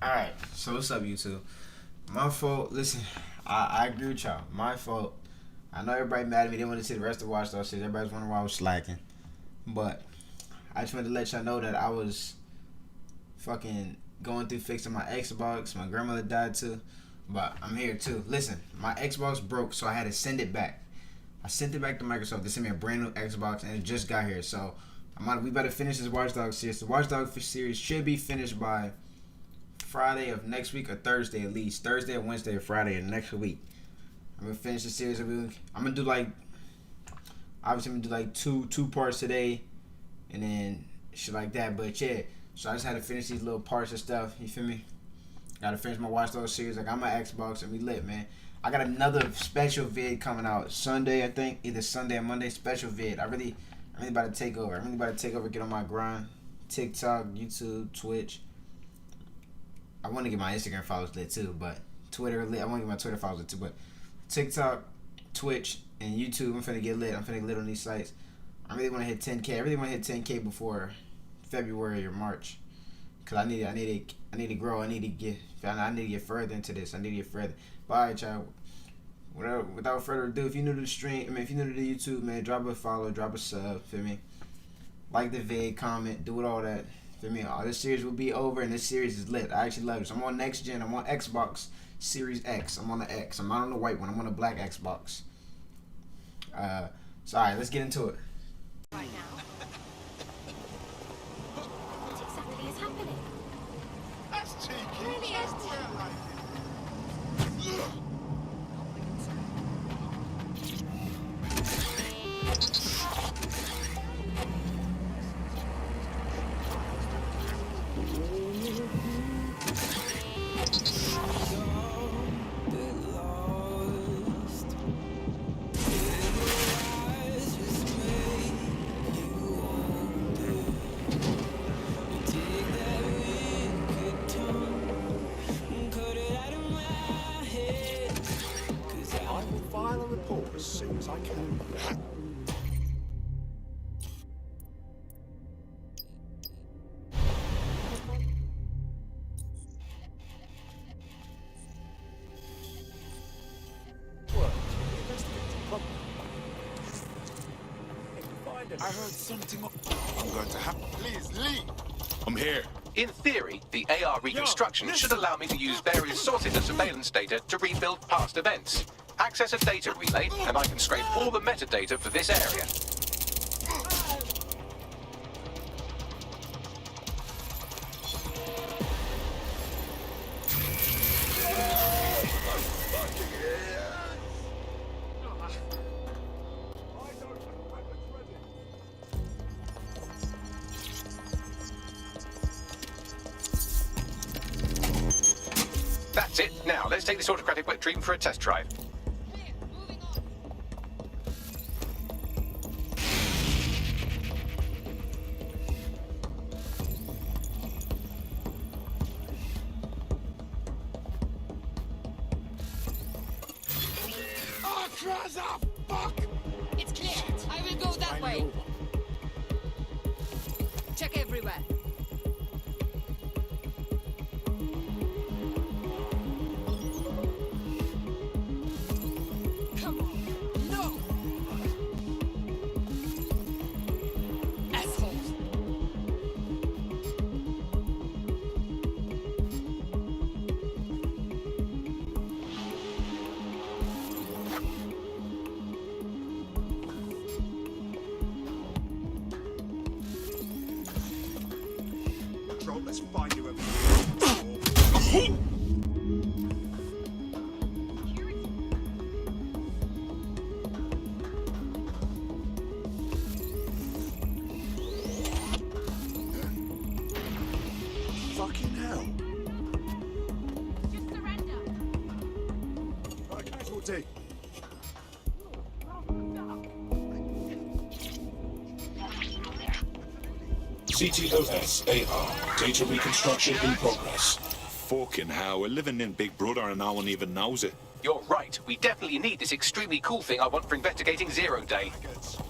Alright, so what's up, YouTube? My fault. Listen, I agree with y'all. My fault. I know everybody mad at me. They want to see the rest of the Watch Dogs series. Everybody's wondering why I was slacking. But I just wanted to let y'all know that I was fucking going through fixing my Xbox. My grandmother died too. But I'm here too. Listen, my Xbox broke, so I had to send it back. I sent it back to Microsoft. They sent me a brand new Xbox, and it just got here. So we better finish this Watch Dogs series. The Watch Dogs series should be finished by Friday of next week or Thursday at least. Thursday or Wednesday or Friday of next week. I'm gonna finish the series. I'm gonna do like, obviously I'm gonna do like two parts today, and then shit like that. But yeah, so I just had to finish these little parts and stuff. You feel me? Gotta finish my Watch Dogs series. I got my Xbox and we lit, man. I got another special vid coming out Sunday, I think, either Sunday or Monday. Special vid. I'm really about to take over. I'm really about to take over, get on my grind. TikTok, YouTube, Twitch. I want to get my Instagram followers lit too, but Twitter lit. I want to get my Twitter followers lit too, but TikTok, Twitch, and YouTube, I'm finna get lit. I'm finna get lit on these sites. I really want to hit 10K. I really want to hit 10K before February or March, cause I need to grow. I need to get further into this. I need to get further. But alright, y'all. Without further ado, if you're new to the stream, if you're new to the YouTube, man, drop a follow, drop a sub. Feel me? Like the vid, comment, do it all that. Feel me? All this series will be over, and this series is lit. I actually love it. So I'm on next gen. I'm on Xbox Series X. I'm on the X. I'm not on the white one. I'm on the black Xbox. So alright, let's get into it. Right now. What exactly is happening? That's cheeky. Really is. As soon as I can. I heard something. I'm going to have. Please leave. I'm here. In theory, the AR reconstruction should allow me to use various sources of surveillance data to rebuild past events. Access a data relay, and I can scrape all the metadata for this area. That's it. Now, let's take this autocratic wet dream for a test drive. Fuck! It's clear. I will go that way. Check everywhere. Come on. No! Assholes. Let's find you a fucking hell. Just surrender. Right, casualty. CTOS AR. Data reconstruction in progress. Fucking hell, we're living in Big Brother and no one even knows it. You're right. We definitely need this extremely cool thing I want for investigating Zero Day.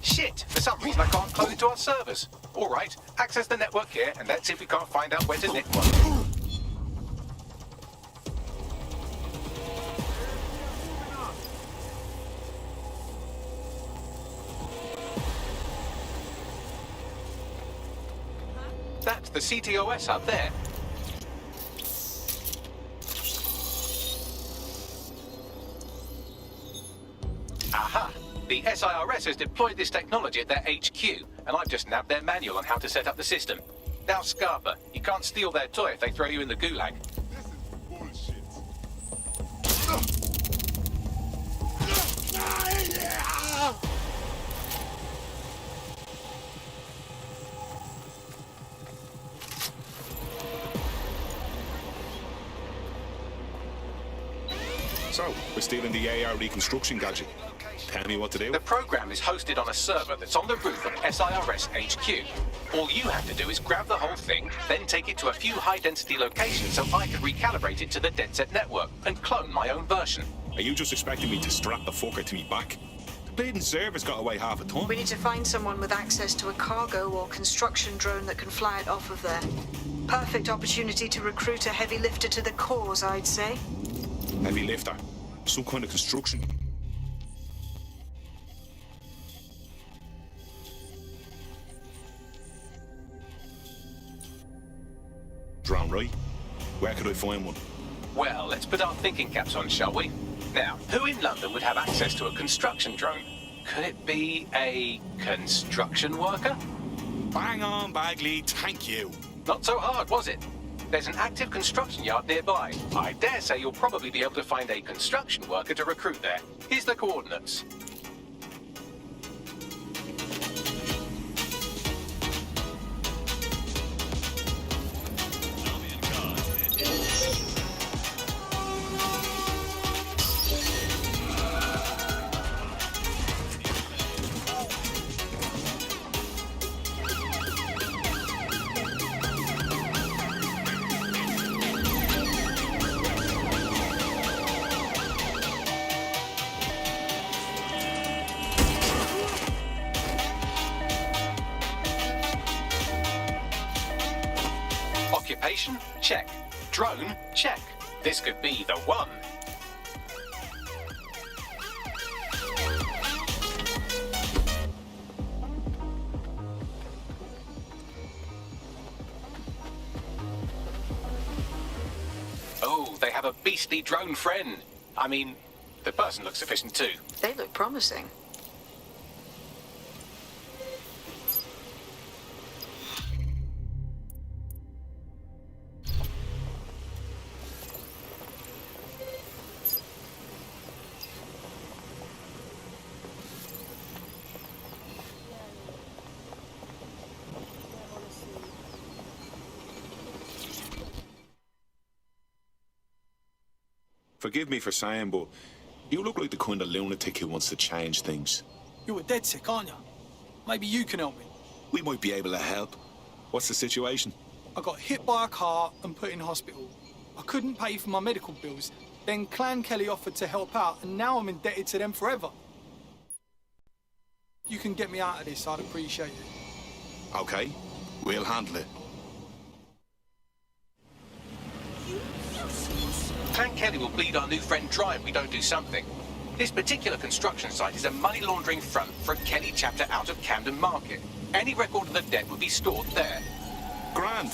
Shit, for some reason I can't close it to our servers. All right, access the network here and let's see if we can't find out where to nick one. the CTOS hub there. Aha! The SIRS has deployed this technology at their HQ, and I've just nabbed their manual on how to set up the system. Now, Scarpa, you can't steal their toy if they throw you in the gulag. This is bullshit. So, we're stealing the AR reconstruction gadget. Tell me what to do. The program is hosted on a server that's on the roof of SIRS HQ. All you have to do is grab the whole thing, then take it to a few high-density locations so I can recalibrate it to the DedSec network and clone my own version. Are you just expecting me to strap the fucker to me back? The bleeding server's got away half a ton. We need to find someone with access to a cargo or construction drone that can fly it off of there. Perfect opportunity to recruit a heavy lifter to the cause, I'd say. Heavy lifter. Some kind of construction. Drone, right? Where could I find one? Well, let's put our thinking caps on, shall we? Now, who in London would have access to a construction drone? Could it be a construction worker? Bang on, Bagley, thank you. Not so hard, was it? There's an active construction yard nearby. I dare say you'll probably be able to find a construction worker to recruit there. Here's the coordinates. Occupation? Check. Drone? Check. This could be the one. Oh, they have a beastly drone friend. I mean, the person looks efficient too. They look promising. Forgive me for saying, but you look like the kind of lunatic who wants to change things. You're a dead sick, aren't you? Maybe you can help me. We might be able to help. What's the situation? I got hit by a car and put in hospital. I couldn't pay for my medical bills. Then Clan Kelley offered to help out, and now I'm indebted to them forever. You can get me out of this, I'd appreciate it. Okay, we'll handle it. Clan Kelley will bleed our new friend dry if we don't do something. This particular construction site is a money laundering front for a Kelley chapter out of Camden Market. Any record of the debt would be stored there. Grand.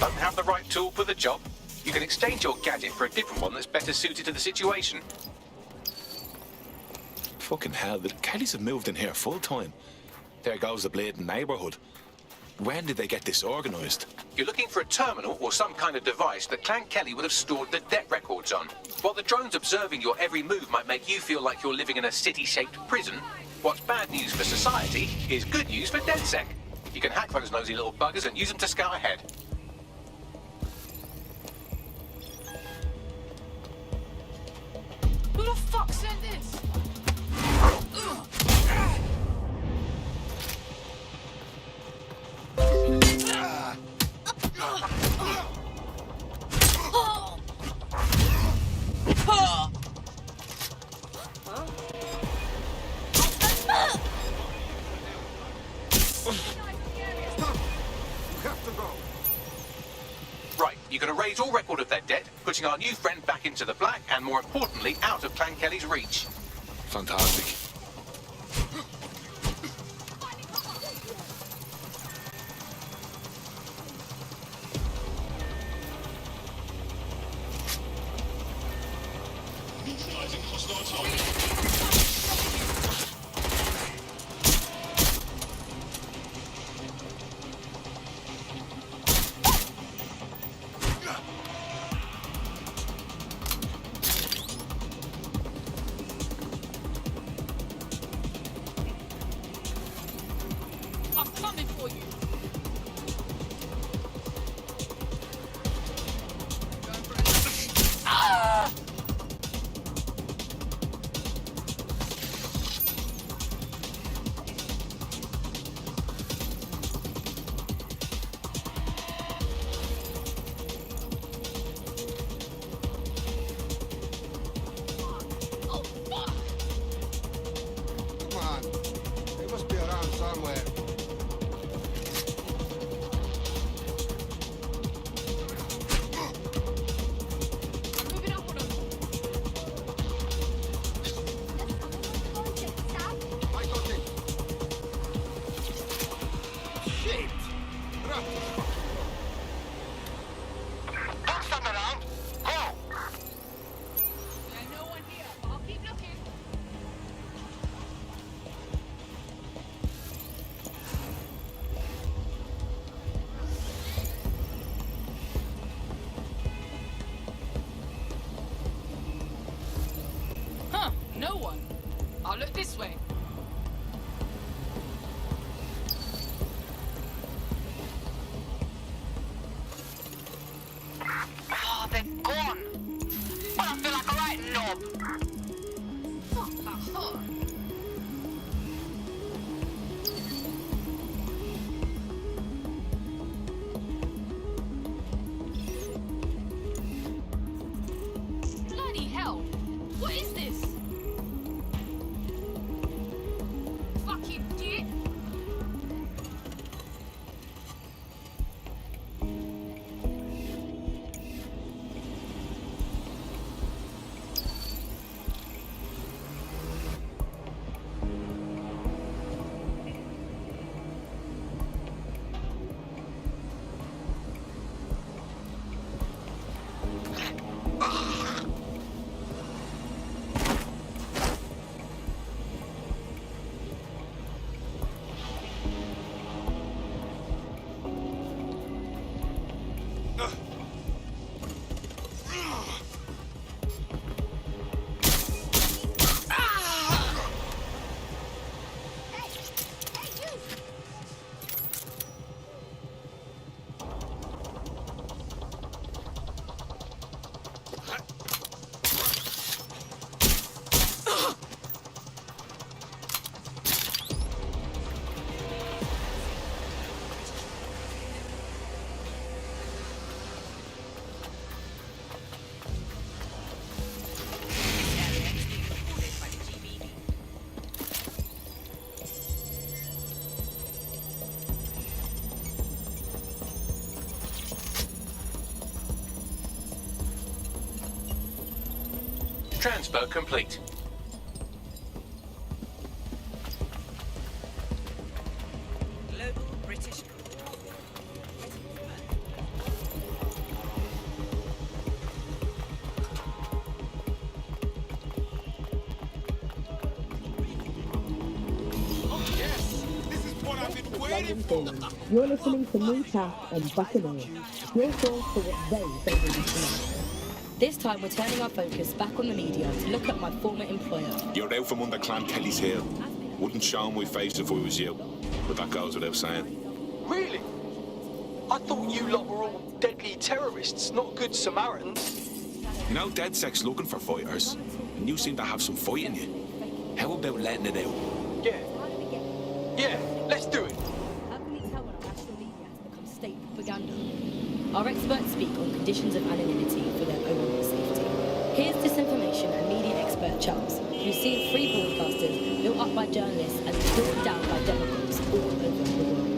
Don't have the right tool for the job? You can exchange your gadget for a different one that's better suited to the situation. Fucking hell, the Kellys have moved in here full time. There goes the bleeding neighbourhood. When did they get this organised? You're looking for a terminal or some kind of device that Clan Kelley would have stored the debt records on. While the drones observing your every move might make you feel like you're living in a city-shaped prison, what's bad news for society is good news for DedSec. You can hack those nosy little buggers and use them to scout ahead. Who the fuck sent this? Right, you can erase all record of their debt, putting our new friend back into the black and, more importantly, out of Clan Kelley's reach. Fantastic. Neutralizing hostile target. I'm coming for you. Oh, fuck! Come on. They must be around somewhere. I'm moving up on him. I got it. Shit! Drop this fucking road. Don't stand around. Go. There ain't no one here, but I'll keep looking. Huh, no one. I'll look this way. Oh, they're gone. Well, I feel like a right knob. Fuck that hurt. Bloody hell! What is this? Fucking dick! Transfer complete. Global British. Oh, yes. This is what I've been waiting for. You're listening to Moon Taff and Buccaneer, your source for what they say will be tonight. This time we're turning our focus back on the media to look at my former employer. You're out from under Clan Kelley's heel. Wouldn't show my face if I was you, but that goes without saying. Really? I thought you lot were all deadly terrorists, not good Samaritans. You know, DedSec's looking for fighters, and you seem to have some fight in you. How about letting it out? Yeah. Yeah, let's do it. How can we tell when our national media has become state propaganda? Our experts speak on conditions of anonymity for their own safety. Here's disinformation and media expert Charles, who's seen free broadcasters built up by journalists and torn down by demagogues all over the world.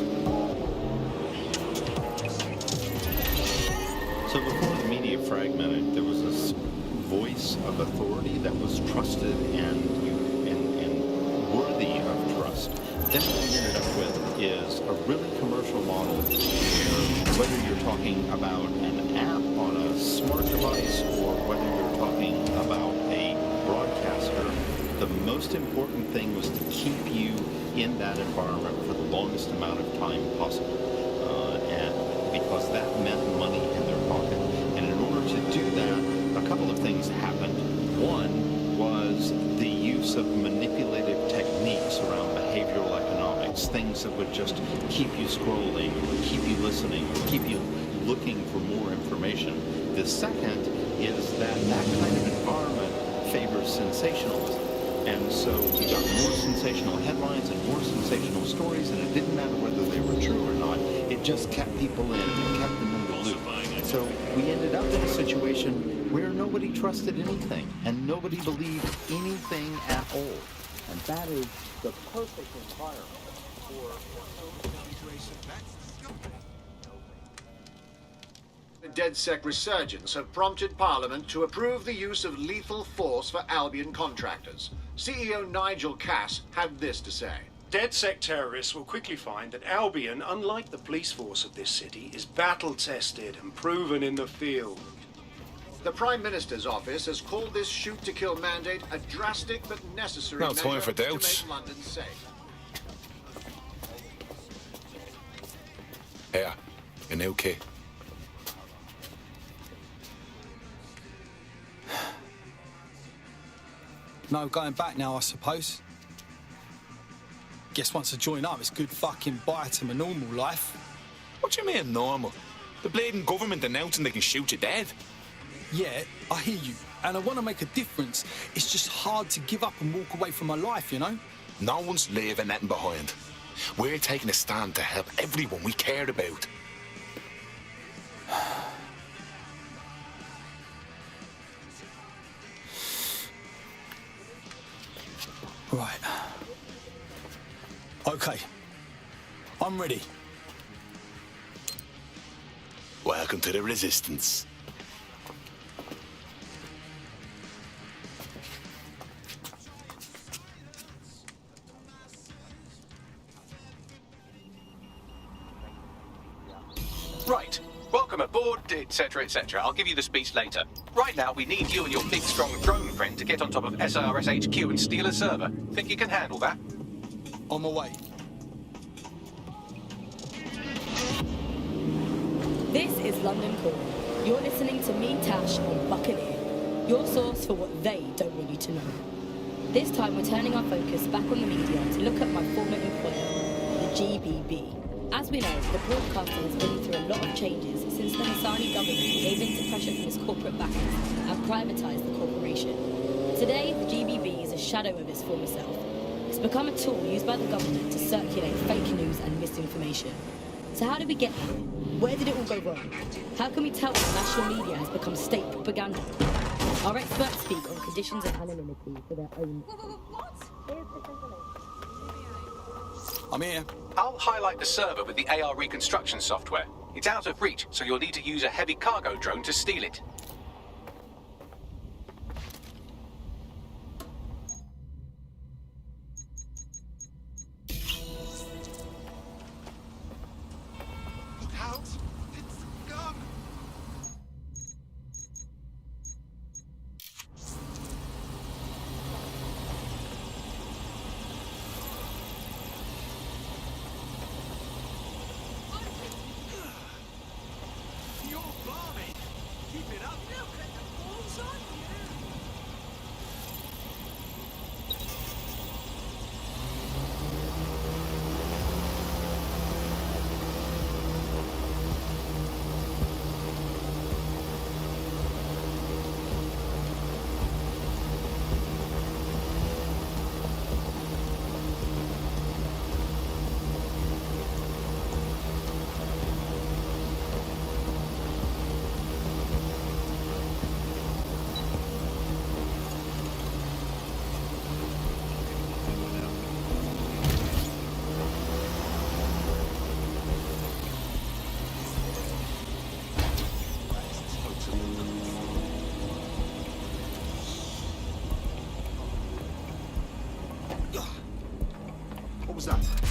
So before the media fragmented, there was this voice of authority that was trusted and worthy of trust. Then what we ended up with is a really commercial model where whether you're talking about an app on a smart device or whether you're talking about a broadcaster, the most important thing was to keep you in that environment for the longest amount of time possible. And because that meant money in their pocket. And in order to do that, a couple of things happened. One was the use of manipulative techniques around behavioral economics, things that would just keep you scrolling, or keep you listening, or keep you looking for more information. The second is that kind of environment favors sensationalism. And so you got more sensational headlines and more sensational stories, and it didn't matter whether they were true or not. It just kept people in and kept them in the loop. So we ended up in a situation where nobody trusted anything, and nobody believed anything at all. And that is the perfect environment for... The DedSec resurgence have prompted Parliament to approve the use of lethal force for Albion contractors. CEO Nigel had this to say. DedSec terrorists will quickly find that Albion, unlike the police force of this city, is battle-tested and proven in the field. The Prime Minister's office has called this shoot-to-kill mandate a drastic but necessary No measure time for to doubts. make London safe. Here, an okay. No going back now, I suppose. Guess once I join up, it's good fucking bye to my normal life. What do you mean normal? The bleeding government announcing they can shoot you dead. Yeah, I hear you, and I want to make a difference. It's just hard to give up and walk away from my life, you know? No one's leaving anything behind. We're taking a stand to help everyone we care about. Right. Okay. I'm ready. Welcome to the Resistance. Right. Welcome aboard, etc., etc. I'll give you the speech later. Right now, we need you and your big, strong drone friend to get on top of SIRS HQ and steal a server. Think you can handle that? On my way. This is London Calling. You're listening to me, Tash, on Buccaneer, your source for what they don't want you to know. This time we're turning our focus back on the media to look at my former employer, the GBB. As we know, the broadcaster has been through a lot of changes since the Hassani government gave in to pressure from its corporate backers and privatised the corporation. Today, the GBB is a shadow of its former self. It's become a tool used by the government to circulate fake news and misinformation. So how did we get here? Where did it all go wrong? How can we tell when the national media has become state propaganda? Our experts speak on conditions of anonymity for their own. I'm here. I'll highlight the server with the AR reconstruction software. It's out of reach, so you'll need to use a heavy cargo drone to steal it. Look out! It's gone! You're balmy! Keep it up! What was that?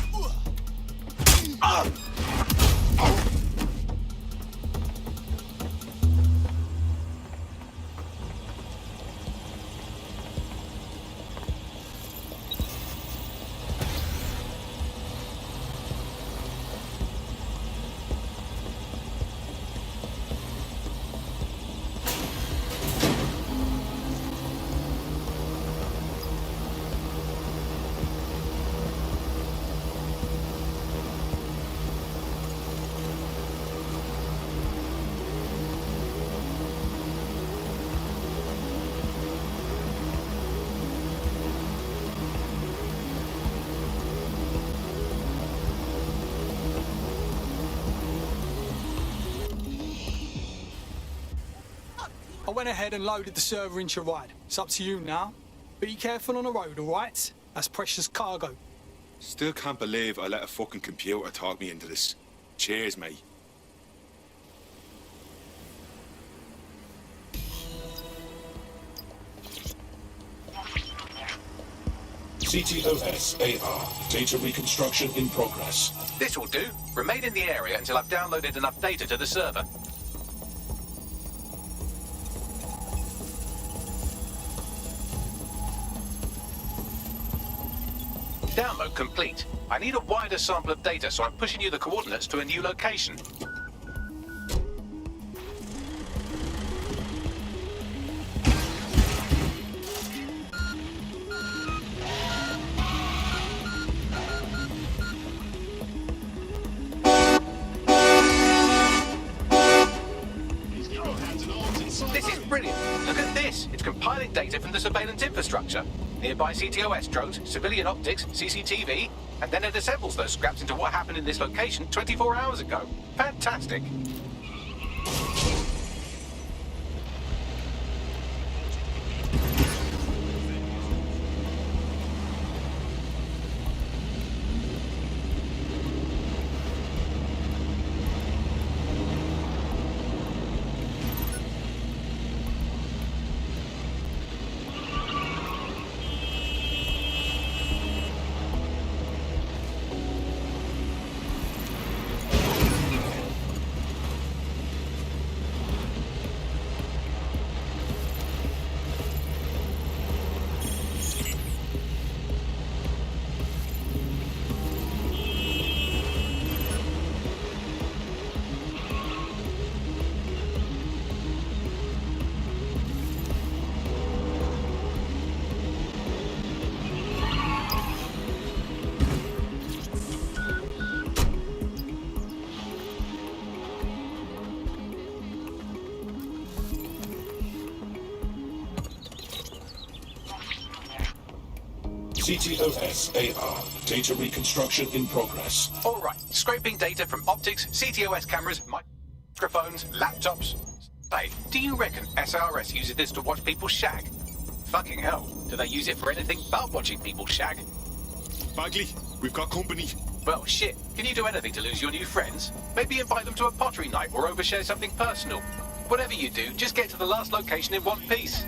I went ahead and loaded the server into your ride. It's up to you now. Be careful on the road, all right? That's precious cargo. Still can't believe I let a fucking computer talk me into this. Cheers, mate. CTOS-AR. Data reconstruction in progress. This will do. Remain in the area until I've downloaded enough data to the server. Download complete. I need a wider sample of data, so I'm pushing you the coordinates to a new location. This is brilliant. Look at this. It's compiling data from the surveillance infrastructure. Nearby CTOS drones, civilian optics, CCTV, and then it assembles those scraps into what happened in this location 24 hours ago. Fantastic. CTOS-AR. Data reconstruction in progress. All right. Scraping data from optics, CTOS cameras, microphones, laptops. Hey, do you reckon SRS uses this to watch people shag? Fucking hell. Do they use it for anything but watching people shag? Bagley, we've got company. Well, shit. Can you do anything to lose your new friends? Maybe invite them to a pottery night or overshare something personal. Whatever you do, just get to the last location in one piece.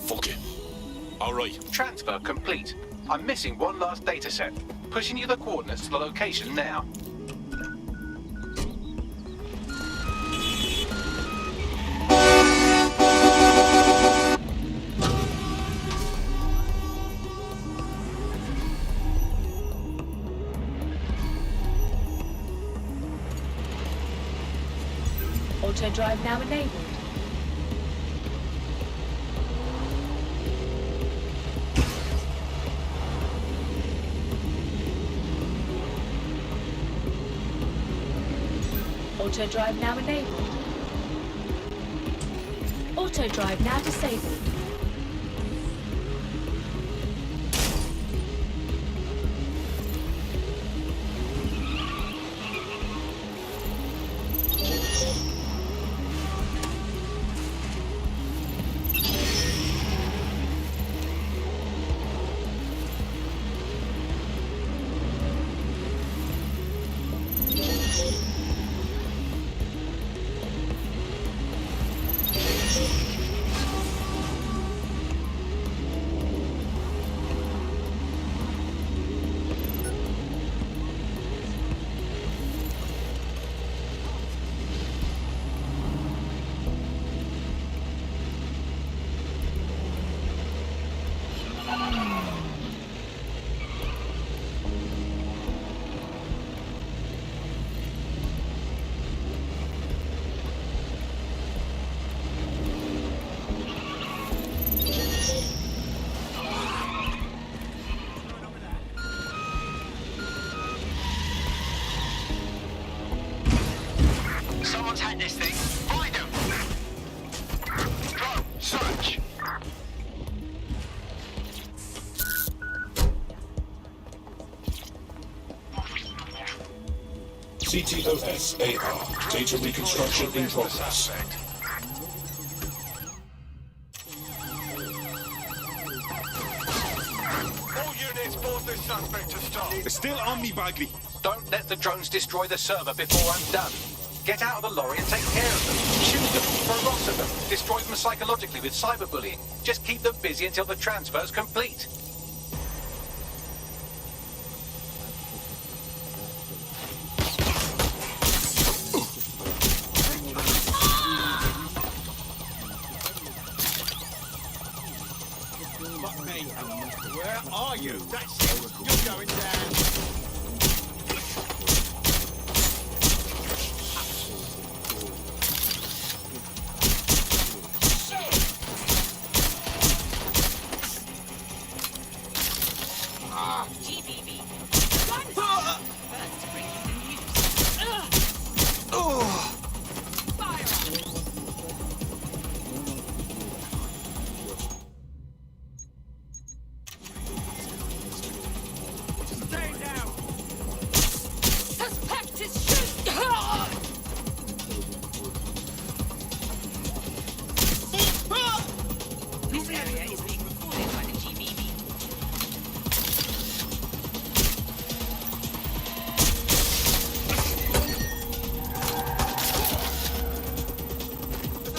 Fuck it. All right. Transfer complete. I'm missing one last data set. Pushing you the coordinates to the location now. Auto drive now enabled. Auto drive now enabled. Auto drive now disabled. TTOS AR. Data reconstruction in progress. All units, board this suspect to stop. They're still on me, Bagley. Don't let the drones destroy the server before I'm done. Get out of the lorry and take care of them. Shoot them, harass them, destroy them psychologically with cyberbullying. Just keep them busy until the transfer's complete. Where are you? That's it. You're going down. GBB. Run! First to bring you the news. Fire! Stay down. Suspect is shoot! This area is being recorded by the GBB.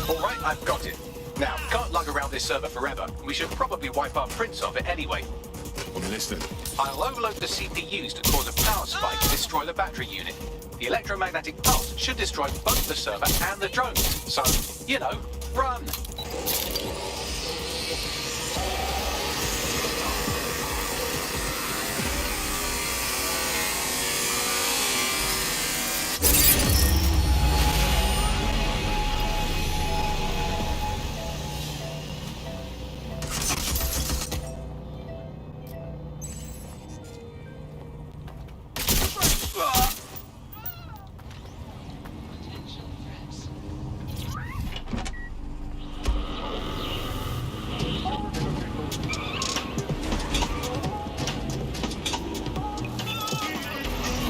All right, I've got it. Now, can't lug around this server forever. We should probably wipe our prints off it anyway. I'm listening. I'll overload the CPUs to cause a power spike and destroy the battery unit. The electromagnetic pulse should destroy both the server and the drones. So, you know, run!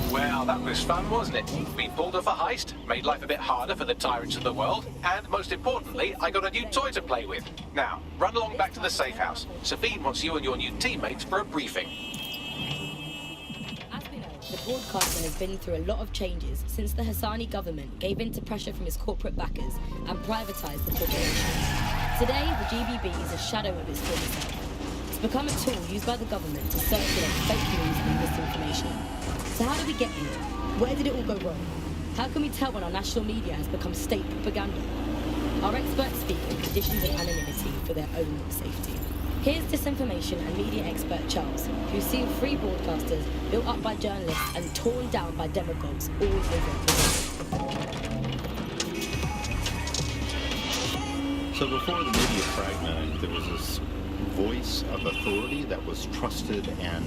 Well, that was fun, wasn't it? We pulled off a heist, made life a bit harder for the tyrants of the world, and most importantly, I got a new toy to play with. Now, run along back to the safe house. Sabine wants you and your new teammates for a briefing. As we know, the broadcaster has been through a lot of changes since the Hassani government gave in to pressure from its corporate backers and privatised the corporation. Today, the GBB is a shadow of its former self. It's become a tool used by the government to circulate fake news and misinformation. So how did we get here? Where did it all go wrong? How can we tell when our national media has become state propaganda? Our experts speak in conditions of anonymity for their own safety. Here's disinformation and media expert Charles, who's seen free broadcasters built up by journalists and torn down by demagogues all over the world. So before the media fragmented, there was this voice of authority that was trusted and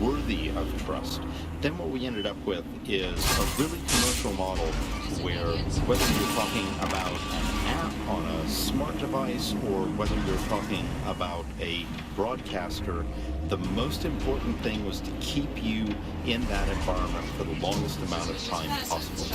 worthy of trust. Then what we ended up with is a really commercial model where whether you're talking about an app on a smart device or whether you're talking about a broadcaster, the most important thing was to keep you in that environment for the longest amount of time possible.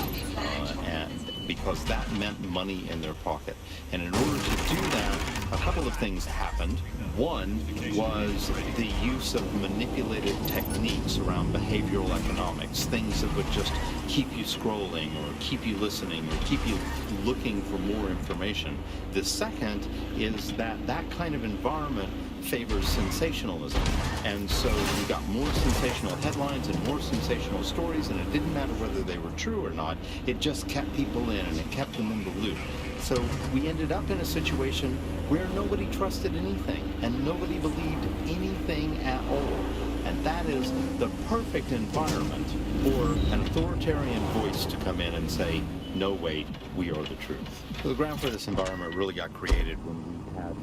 And because that meant money in their pocket. And in order to do that, a couple of things happened. One was the use of manipulated techniques around behavioral economics, things that would just keep you scrolling or keep you listening or keep you looking for more information. The second is that that kind of environment favors sensationalism. And so you got more sensational headlines and more sensational stories, and it didn't matter whether they were true or not. It just kept people in and it kept them in the loop. So we ended up in a situation where nobody trusted anything and nobody believed anything at all. And that is the perfect environment for an authoritarian voice to come in and say, no, wait, we are the truth. So the ground for this environment really got created when we had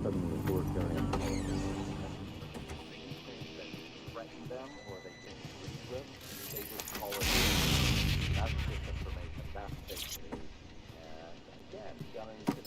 suddenly authoritarian threaten them or they didn't agree with, they would call it that's disinformation, that's fake news. And again, got into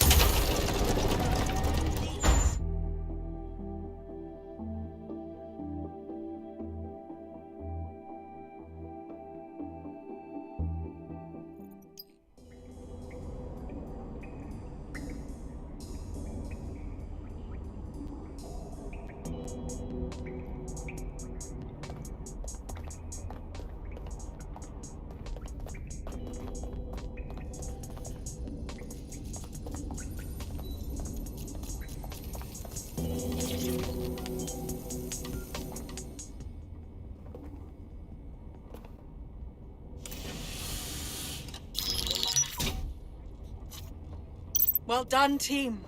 Well done, team.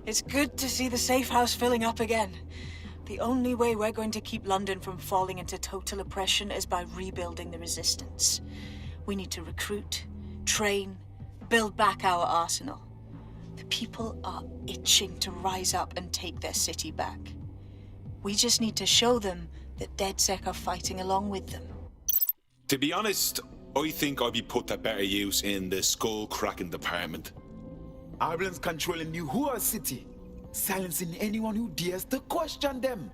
It's good to see the safe house filling up again. The only way we're going to keep London from falling into total oppression is by rebuilding the resistance. We need to recruit, train, build back our arsenal. The people are itching to rise up and take their city back. We just need to show them that DedSec are fighting along with them. To be honest, I think I'd be put to better use in the skull-cracking department. Albion's controlling the whole city, silencing anyone who dares to question them.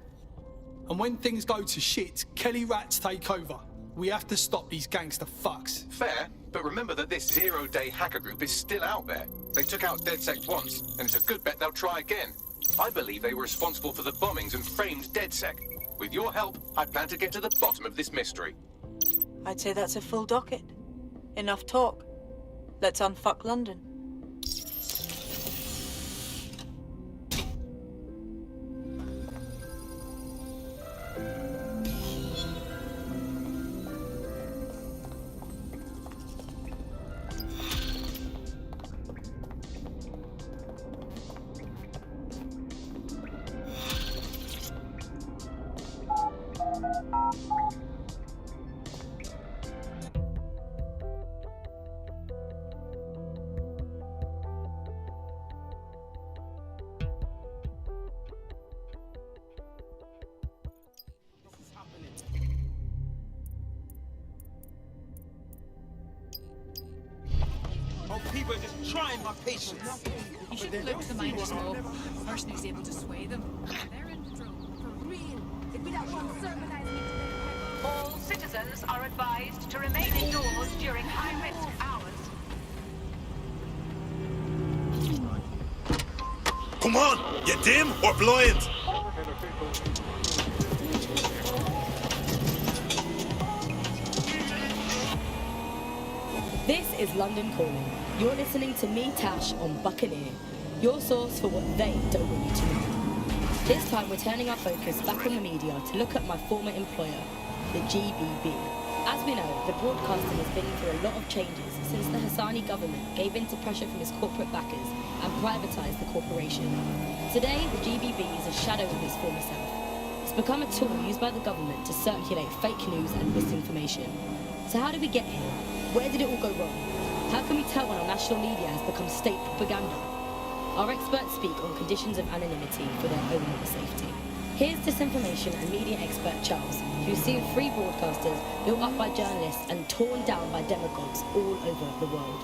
And when things go to shit, Kelley rats take over. We have to stop these gangster fucks. Fair, but remember that this zero-day hacker group is still out there. They took out DedSec once, and it's a good bet they'll try again. I believe they were responsible for the bombings and framed DedSec. With your help, I plan to get to the bottom of this mystery. I'd say that's a full docket. Enough talk. Let's unfuck London. People are just trying my patience. You should look at the miners more. The person who's able to sway them. They're in control. For real. It'd be that one circulating. All citizens are advised to remain indoors during high-risk hours. Come on! You dim or blind? This is London Calling. You're listening to me, Tash, on Buccaneer, your source for what they don't want you to know. This time we're turning our focus back on the media to look at my former employer, the GBB. As we know, the broadcasting has been through a lot of changes since the Hassani government gave in to pressure from its corporate backers and privatised the corporation. Today, the GBB is a shadow of its former self. It's become a tool used by the government to circulate fake news and misinformation. So how did we get here? Where did it all go wrong? How can we tell when our national media has become state propaganda? Our experts speak on conditions of anonymity for their own safety. Here's disinformation and media expert Charles, who's seen free broadcasters built up by journalists and torn down by demagogues all over the world.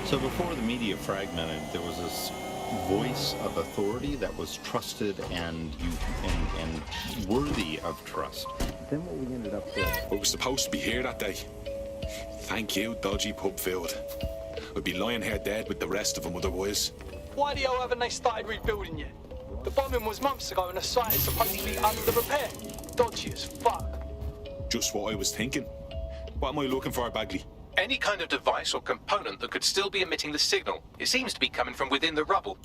So before the media fragmented, there was this voice of authority that was trusted and worthy of trust. Then what we ended up with... I was supposed to be here that day. Thank you, dodgy pub field. I'd be lying here dead with the rest of them otherwise. Why the hell haven't they started rebuilding yet? The bombing was months ago and the site is supposed to be under repair. Dodgy as fuck. Just what I was thinking. What am I looking for, Bagley? Any kind of device or component that could still be emitting the signal. It seems to be coming from within the rubble.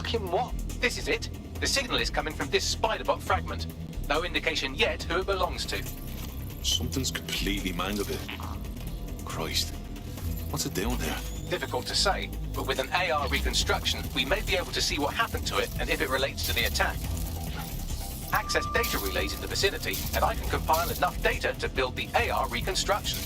Fucking what? This is it. The signal is coming from this spider-bot fragment. No indication yet who it belongs to. Something's completely mangled it. Christ. What's it doing there? Difficult to say, but with an AR reconstruction, we may be able to see what happened to it and if it relates to the attack. Access data relays in the vicinity, and I can compile enough data to build the AR reconstruction.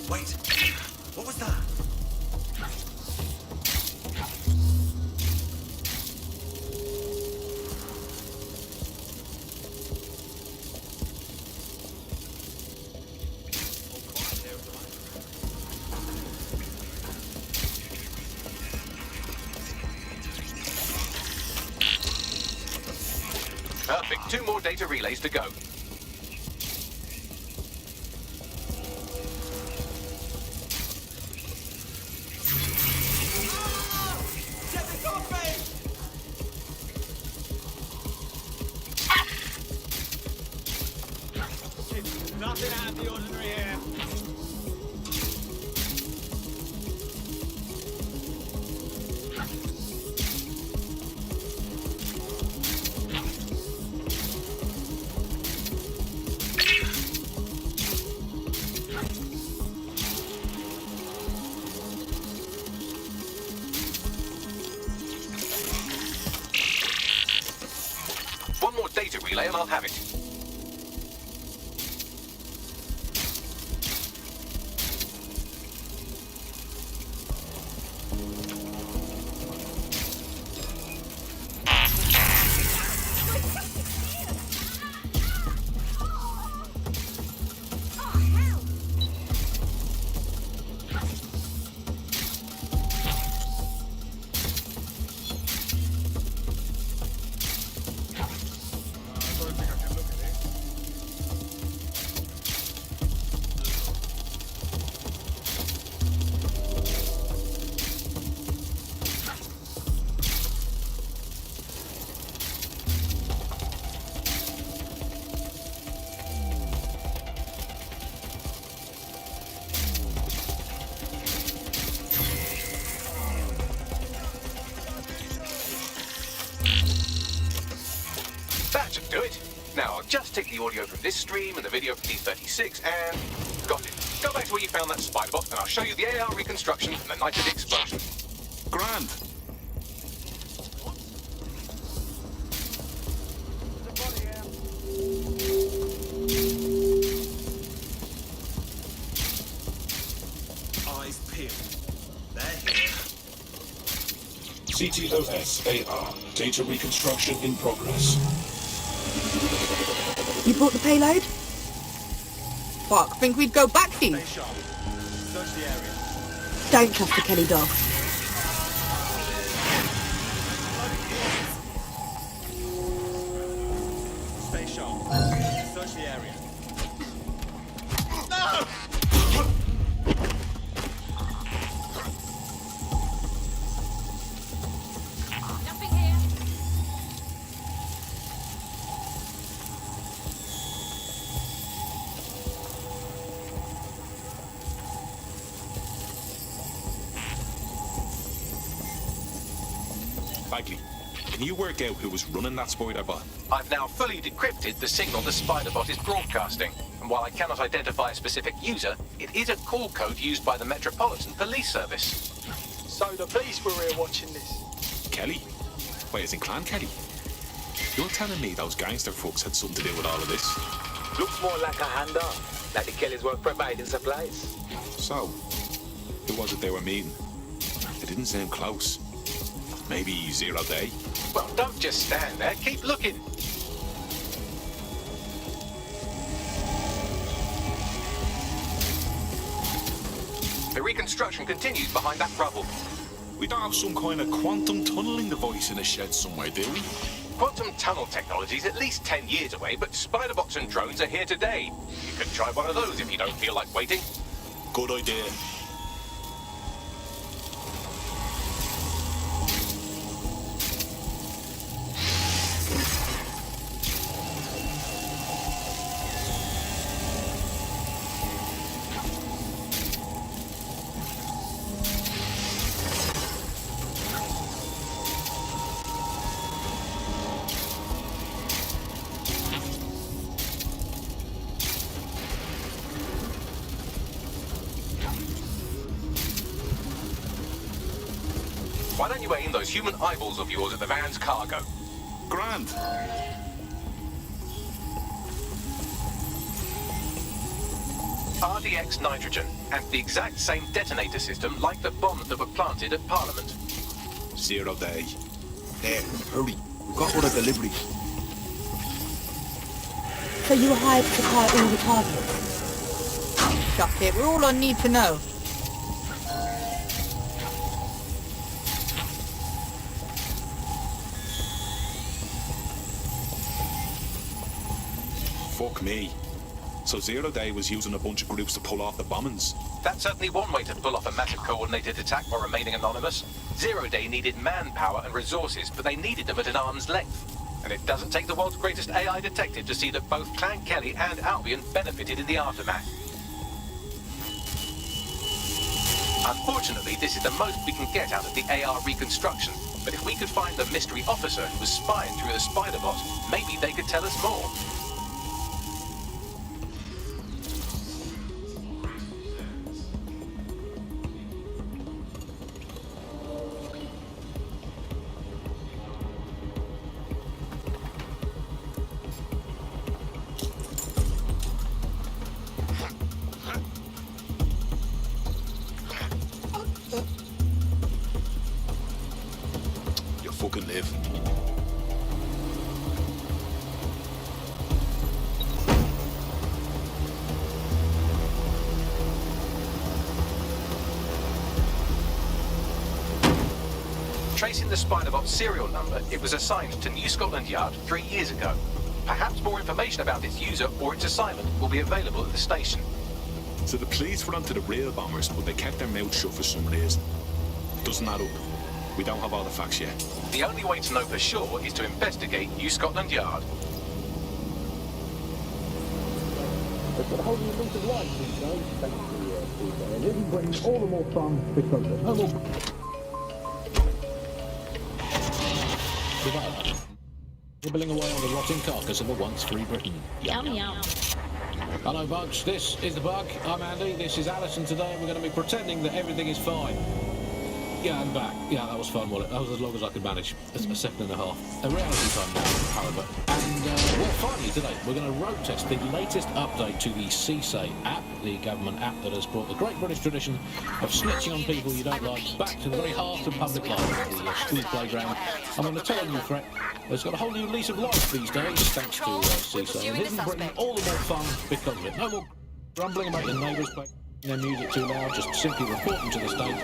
Wait, what was that? Perfect. 2 more data relays to go. Nothing out of the ordinary here. One more data relay and I'll have it. That should do it. Now, I'll just take the audio from this stream and the video from D36 and... Got it. Go back to where you found that spider bot and I'll show you the AR reconstruction from the night of the explosion. Grand. Eyes peeled. They're here. CTOS-AR. Data reconstruction in progress. You brought the payload? Fuck, think we'd go back here? Stay sharp. Search the area. Don't trust the Kelley dog. Stay sharp. Search the area. No! Nothing here. Bagley, can you work out who was running that spider bot? I've now fully decrypted the signal the spider-bot is broadcasting, and while I cannot identify a specific user, it is a call code used by the Metropolitan Police Service. So the police were here watching this. Kelley? Wait, is in Clan Kelley? You're telling me those gangster folks had something to do with all of this? Looks more like a handout, like the Kelleys were providing supplies. So, who was it they were meeting? It didn't sound close. Maybe 0 day? Well, don't just stand there, keep looking. The reconstruction continues behind that rubble. We don't have some kind of quantum tunneling device in a shed somewhere, do we? Quantum tunnel technology is at least 10 years away, but spider-bots and drones are here today. You could try one of those if you don't feel like waiting. Good idea. Why don't you aim those human eyeballs of yours at the van's cargo? Grand. RDX nitrogen, and the exact same detonator system like the bombs that were planted at Parliament. 0 day. There, hurry. We've got other deliveries. So you hired to supply all the targets? Shut it, we're all I need to know. Fuck me. So 0 day was using a bunch of groups to pull off the bombings. That's certainly one way to pull off a massive coordinated attack while remaining anonymous. 0 day needed manpower and resources, but they needed them at an arm's length. And it doesn't take the world's greatest AI detective to see that both Clan Kelley and Albion benefited in the aftermath. Unfortunately, this is the most we can get out of the AR reconstruction. But if we could find the mystery officer who was spying through the spider bot, maybe they could tell us more. Fucking live. Tracing the Spider-Bot's serial number, it was assigned to New Scotland Yard 3 years ago. Perhaps more information about its user or its assignment will be available at the station. So the police were onto the real bombers, but they kept their mouths shut for some reason. Doesn't add up. We don't have all the facts yet. The only way to know for sure is to investigate New Scotland Yard. They've got a whole new lease of life these days, thanks to the and isn't bringing all the more fun because there's no more... Nibbling away on the rotting carcass of a once free Britain. Yum yum. Hello, Bugs. This is the Bug. I'm Andy. This is Alison. Today we're going to be pretending that everything is fine. Yeah, I'm back. Yeah, that was fun, wasn't it? That was as long as I could manage. It's a second and a half. A reality time now, however. And, well, finally today, we're going to road test the latest update to the CSA app, the government app that has brought the great British tradition of snitching on people you don't like back to the very heart of public life, the school playground. I'm on a terrible threat. It's got a whole new lease of life these days, thanks to CSA, and isn't bringing all the more fun because of it. No more grumbling about your neighbours playing their music too loud, just simply report them to the state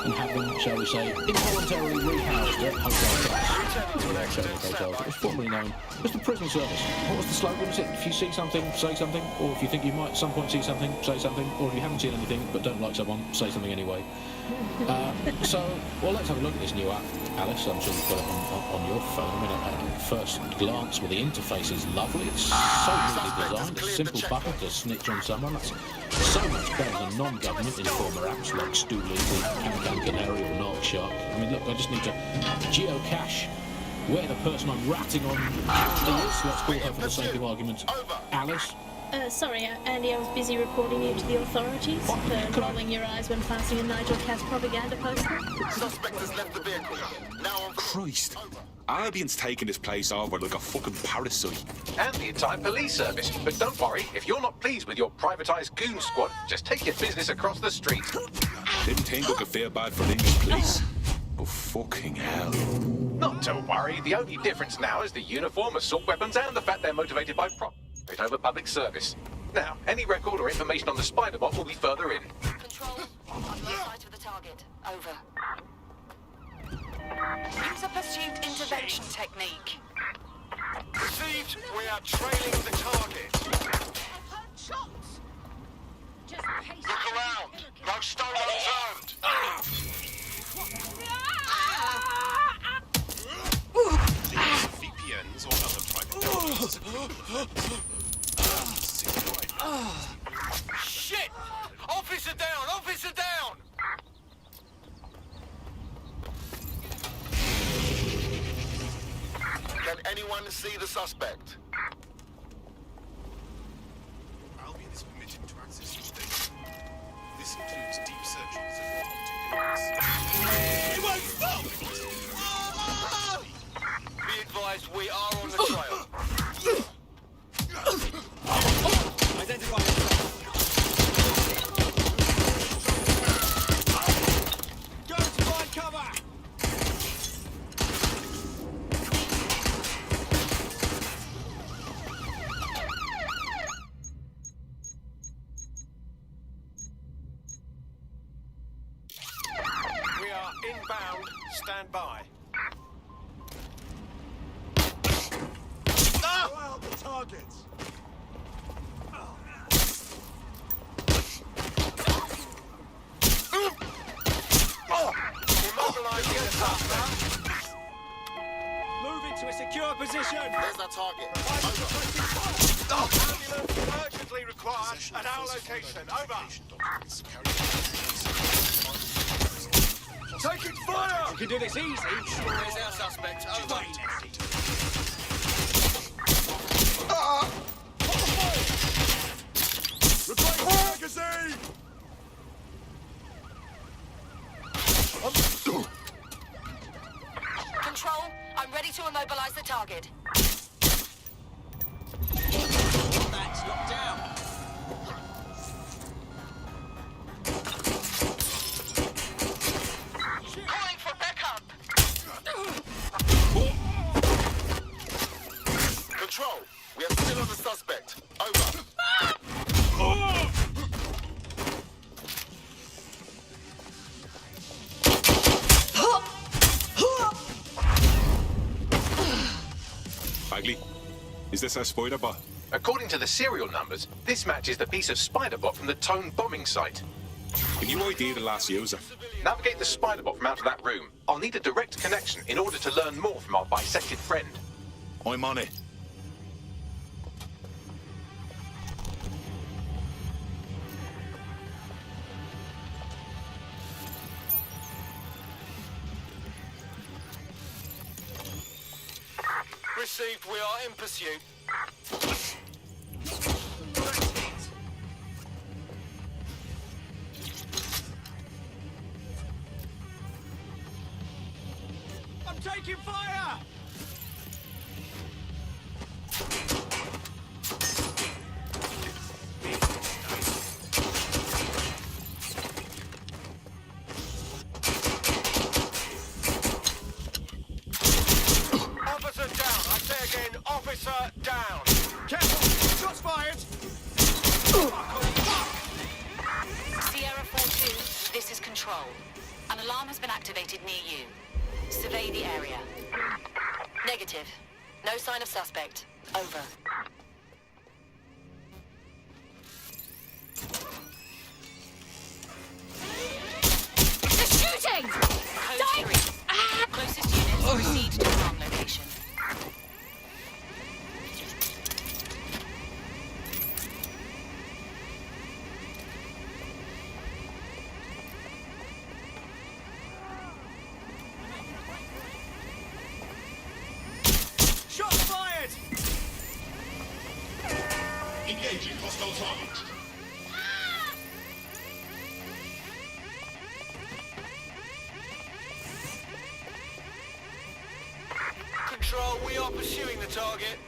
and have them, shall we say, involuntarily rehoused at hotels. It was formerly known as the prison service. What was the slogan? Was it, if you see something, say something, or if you think you might at some point see something, say something, or if you haven't seen anything but don't like someone, say something anyway. Well, let's have a look at this new app. Alice, I'm sure you've got it on your phone. I mean, at first glance, well, the interface is lovely. It's so neatly designed. A simple button to snitch on someone. That's so much better than non-government informer apps like Stooley, Can Canary, or Narc Shark. I mean, look, I just need to geocache where the person I'm ratting on is. Let's call her, for the sake of argument, Alice. Sorry, Andy, I was busy reporting you to the authorities for rolling your eyes when passing a Nigel Cass propaganda poster. Suspect has left the vehicle. Now on... Christ. Albion's taking this place over like a fucking parasite. And the entire police service. But don't worry, if you're not pleased with your privatised goon squad, just take your business across the street. Didn't think I could feel bad for the English police. Oh, fucking hell. Not to worry, the only difference now is the uniform, assault weapons, and the fact they're motivated by profit over public service. Now, any record or information on the Spider-Bot will be further in. Control, on your side of the target. Over. Use a pursuit intervention technique. Received. We are trailing the target. Shots. Just Look around. No stone unturned. VPNs or other private domains. Shit! Officer down! Officer down! Can anyone see the suspect? Albion is permitted to access the station. This includes deep searches of optic devices. It won't stop! Be advised, we are on the trail. Identify yourself. Go to find cover! We are inbound. Stand by. Blow out the targets! Immobilize the attack. Move into a secure position! There's our target. Ambulance urgently required at our location. Over. Taking fire! You can do this easy. Where's our suspect? Over. Replace the magazine! Control, I'm ready to immobilize the target. That's locked down. Calling for backup. Control, we are still on the suspect. Over. Bagley, is this our spider bot? According to the serial numbers, this matches the piece of spider bot from the Tone bombing site. Can you ID the last user? Navigate the spider bot from out of that room. I'll need a direct connection in order to learn more from our bisected friend. I'm on it. Received, we are in pursuit. I'm taking fire! Officer down. I say again, officer down. Careful! Shots fired! Sierra 4-2, this is Control. An alarm has been activated near you. Survey the area. Negative. No sign of suspect. Over. They're shooting! Code 3. Closest unit, proceed to the wrong location. Shots fired! Engaging hostile target. Control, we are pursuing the target.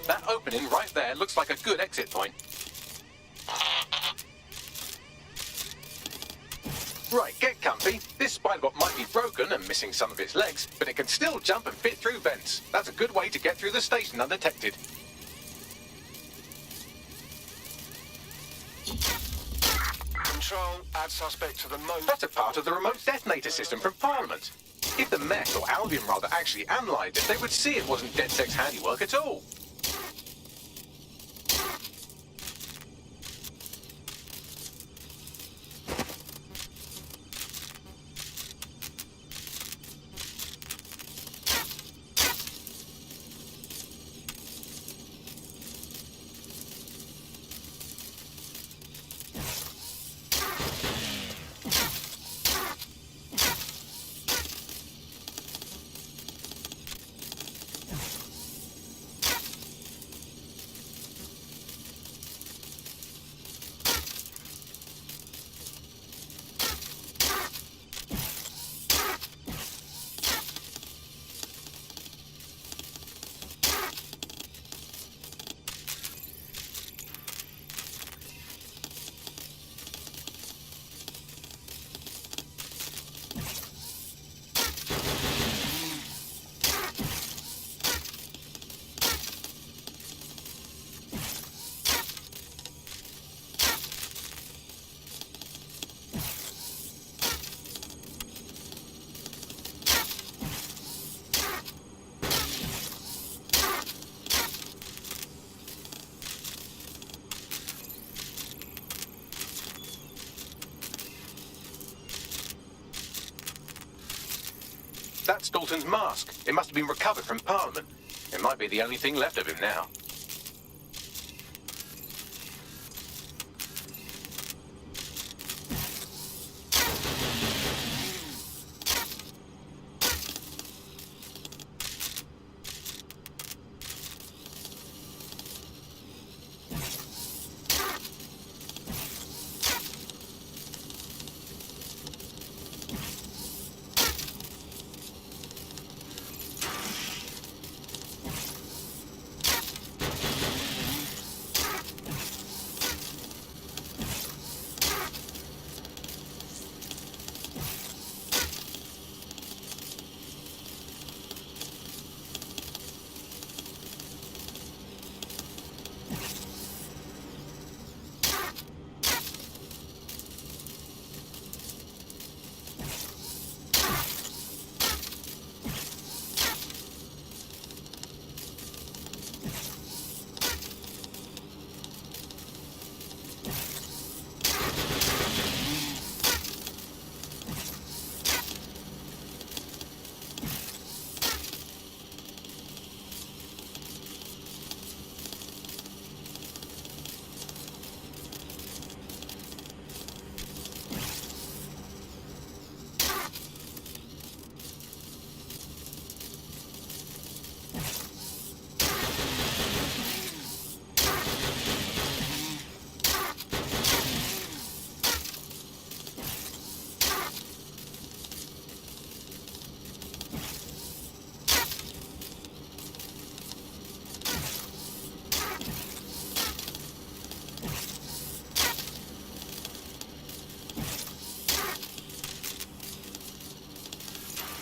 That opening right there looks like a good exit point. Right, get comfy. This spider bot might be broken and missing some of its legs, but it can still jump and fit through vents. That's a good way to get through the station undetected. Control, add suspect to the most. That's a part of the remote detonator system from Parliament. If the Met, or Albion rather, actually analysed it, they would see it wasn't DedSec's handiwork at all. That's Dalton's mask. It must have been recovered from Parliament. It might be the only thing left of him now.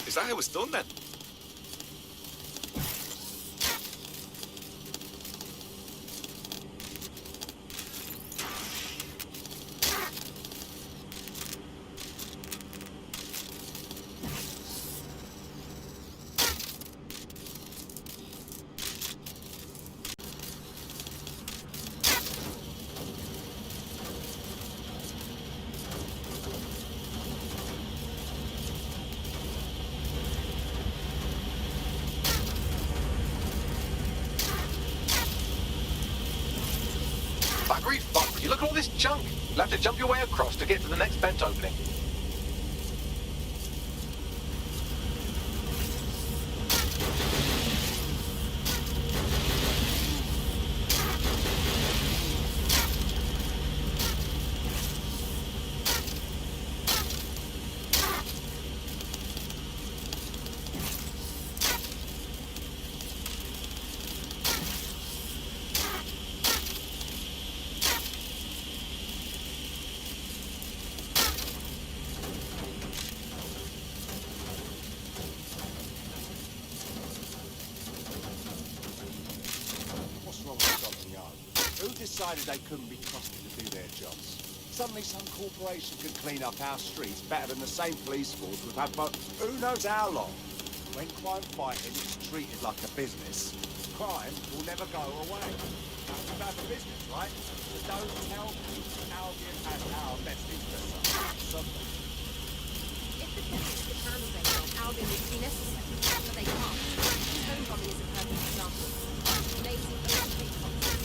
Is that how it's done then? You look at all this junk. You'll have to jump your way across to get to the next vent opening. Decided they couldn't be trusted to do their jobs. Suddenly some corporation could clean up our streets better than the same police force we've had for who knows how long. When crime fighting is treated like a business, crime will never go away. That's about the business, right? So don't tell me Albion has our best interests. If the police could handle their job, Albion would be necessary, but they can't. Home bombing is a perfect example. Lazy, overpaid cops.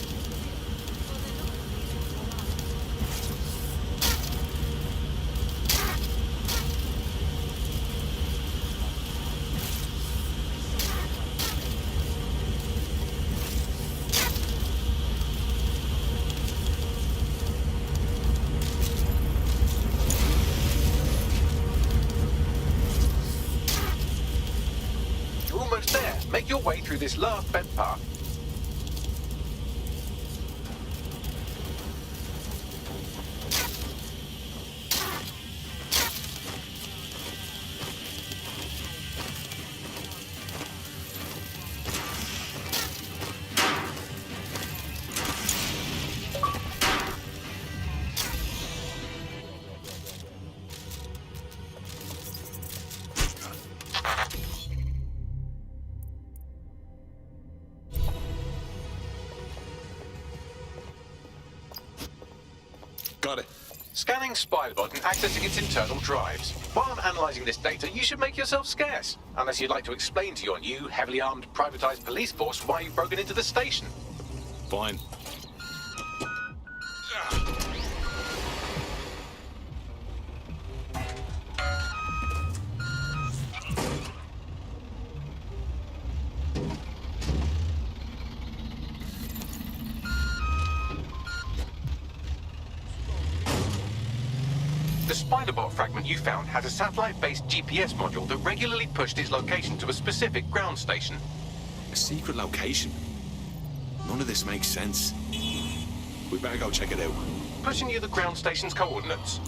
Make your way through this last vent path. Got it. Scanning Spybot and accessing its internal drives. While I'm analysing this data, you should make yourself scarce. Unless you'd like to explain to your new, heavily armed, privatised police force why you've broken into the station. Fine. The Spider-Bot fragment you found has a satellite-based GPS module that regularly pushed its location to a specific ground station. A secret location? None of this makes sense. We better go check it out. Pushing you the ground station's coordinates.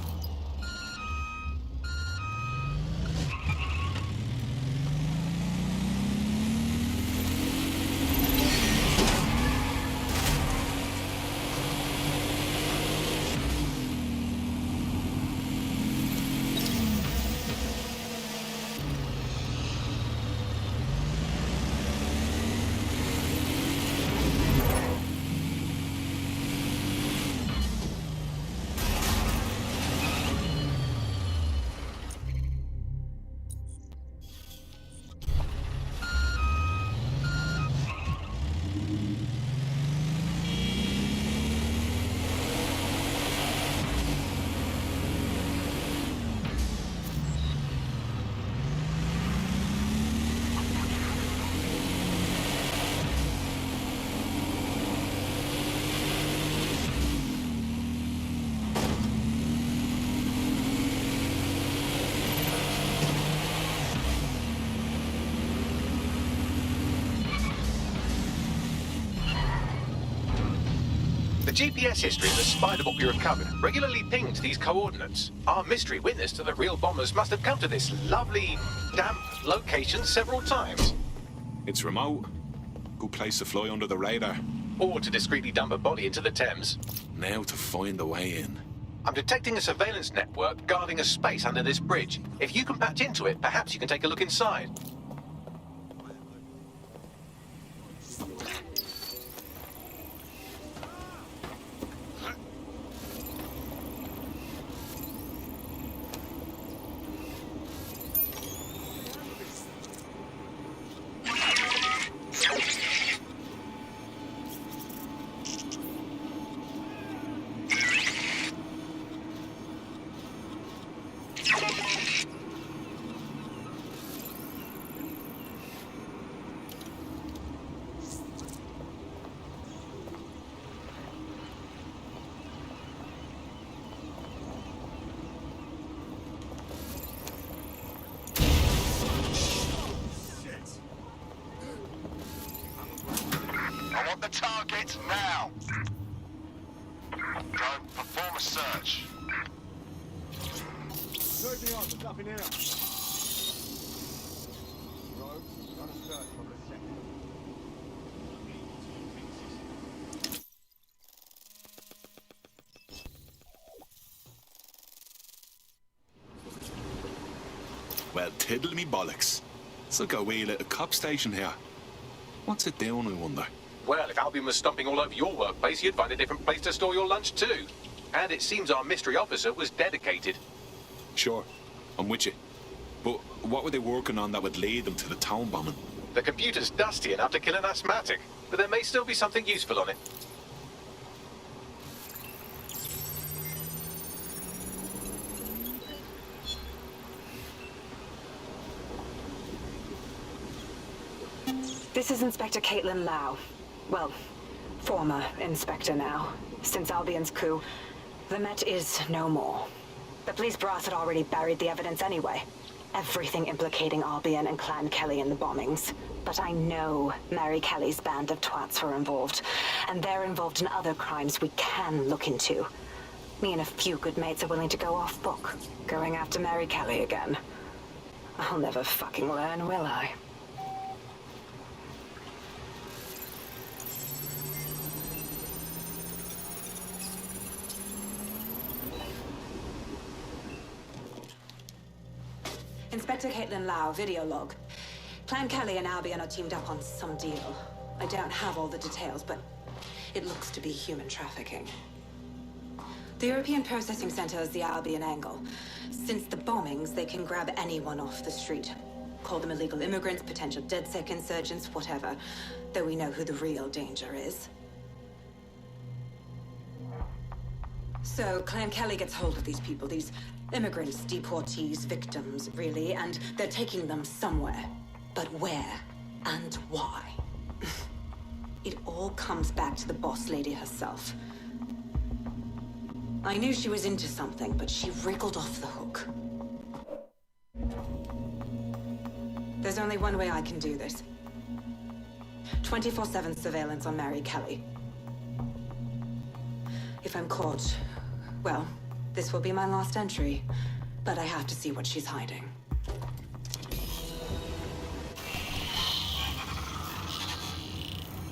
The GPS history of the Spider-Bot we recovered regularly pinged these coordinates. Our mystery witness to the real bombers must have come to this lovely, damp location several times. It's remote. Good place to fly under the radar. Or to discreetly dump a body into the Thames. Now to find the way in. I'm detecting a surveillance network guarding a space under this bridge. If you can patch into it, perhaps you can take a look inside. Target now! Drone, perform a search. Load the arms up in here. Drone, run a search from the second. Well, tiddle me bollocks. It's like a wee little cop station here. What's it doing, I wonder? Well, if Albion was stomping all over your workplace, you'd find a different place to store your lunch too. And it seems our mystery officer was dedicated. Sure, I'm with you. But what were they working on that would lead them to the town bombing? The computer's dusty enough to kill an asthmatic, but there may still be something useful on it. This is Inspector Caitlin Lau. Well, former Inspector now. Since Albion's coup, the Met is no more. The police brass had already buried the evidence anyway. Everything implicating Albion and Clan Kelley in the bombings. But I know Mary Kelley's band of twats were involved, and they're involved in other crimes we can look into. Me and a few good mates are willing to go off book, going after Mary Kelley again. I'll never fucking learn, will I? Inspector Caitlin Lau, video log. Clan Kelley and Albion are teamed up on some deal. I don't have all the details, but it looks to be human trafficking. The European Processing Center is the Albion angle. Since the bombings, they can grab anyone off the street. Call them illegal immigrants, potential DedSec insurgents, whatever. Though we know who the real danger is. So, Clan Kelley gets hold of these people, these immigrants, deportees, victims, really, and they're taking them somewhere. But where and why? It all comes back to the boss lady herself. I knew she was into something, but she wriggled off the hook. There's only one way I can do this. 24/7 surveillance on Mary Kelley. If I'm caught, well, this will be my last entry. But I have to see what she's hiding.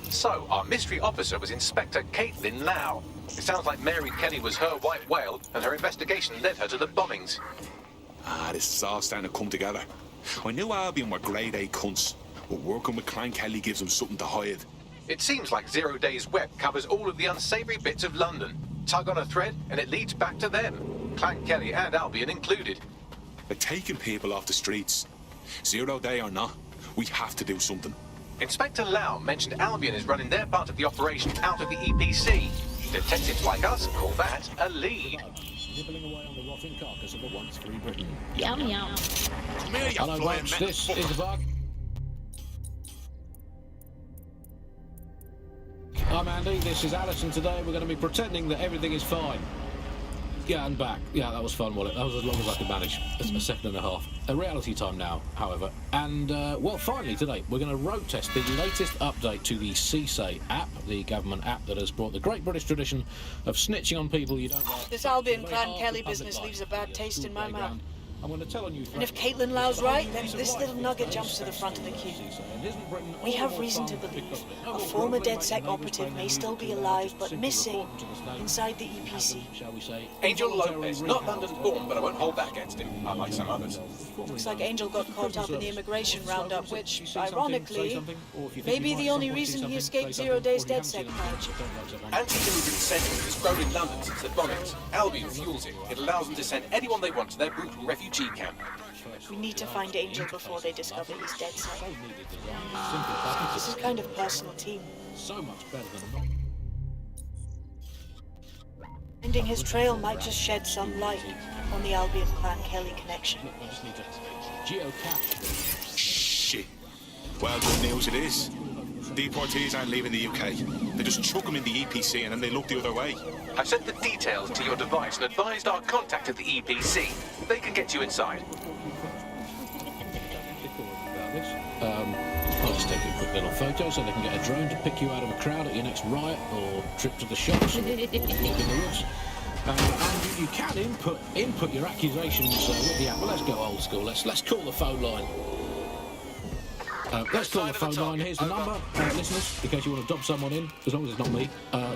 So, our mystery officer was Inspector Caitlin Lau. It sounds like Mary Kelley was her white whale, and her investigation led her to the bombings. This is all starting to come together. I knew Albion were grade A cunts, but working with Clan Kelley gives them something to hide. It seems like 0 Days Web covers all of the unsavory bits of London. Tug on a thread, and it leads back to them. Clan Kelley and Albion included. They're taking people off the streets. 0 Day or not, we have to do something. Inspector Lau mentioned Albion is running their part of the operation out of the EPC. Detectives like us call that a lead. Nibbling away on the rotting carcass of a once free Britain. Yum yum. Hello, Brandt. This is the bug. I'm Andy. This is Alison. Today we're going to be pretending that everything is fine. Yeah, and back. Yeah, that was fun, wasn't it? That was as long as I could manage. It's a second and a half. A reality time now, however. And, well, finally today, we're going to road test the latest update to the CSA app, the government app that has brought the great British tradition of snitching on people you don't like. This Albion Clan Kelley business leaves a bad taste in my mouth. I'm going to tell on you. And if Caitlin Lau's right, then this little nugget jumps to the front of the queue. We have reason to believe a former DedSec operative may still be alive, but missing inside the EPC. Angel Lopez, not London's born, but I won't hold that against him, unlike some others. Looks like Angel got caught up in the immigration roundup, which, ironically, may be the only reason he escaped 0 Days DedSec purge. Anti-immigrant sentiment has grown in London since the bombings. Albion fuels it. It allows them to send anyone they want to their brutal refugee camp. We need to find Angel before they discover he's DedSec. This is kind of personal team. So much better than Finding his trail might just shed some light on the Albion Clan Kelley connection. I just need to geocache. Shit. Well, good news it is. Deportees aren't leaving the UK. They just chuck them in the EPC and then they look the other way. I've sent the details to your device and advised our contact at the EPC. They can get you inside. I'll just take a quick little photo so they can get a drone to pick you out of a crowd at your next riot or trip to the shops or walk in the woods. And you can input your accusations with the app. Well, let's go old school. Let's call the phone line. Let's call the phone line. Here's the number, listeners, in case you want to dob someone in, as long as it's not me.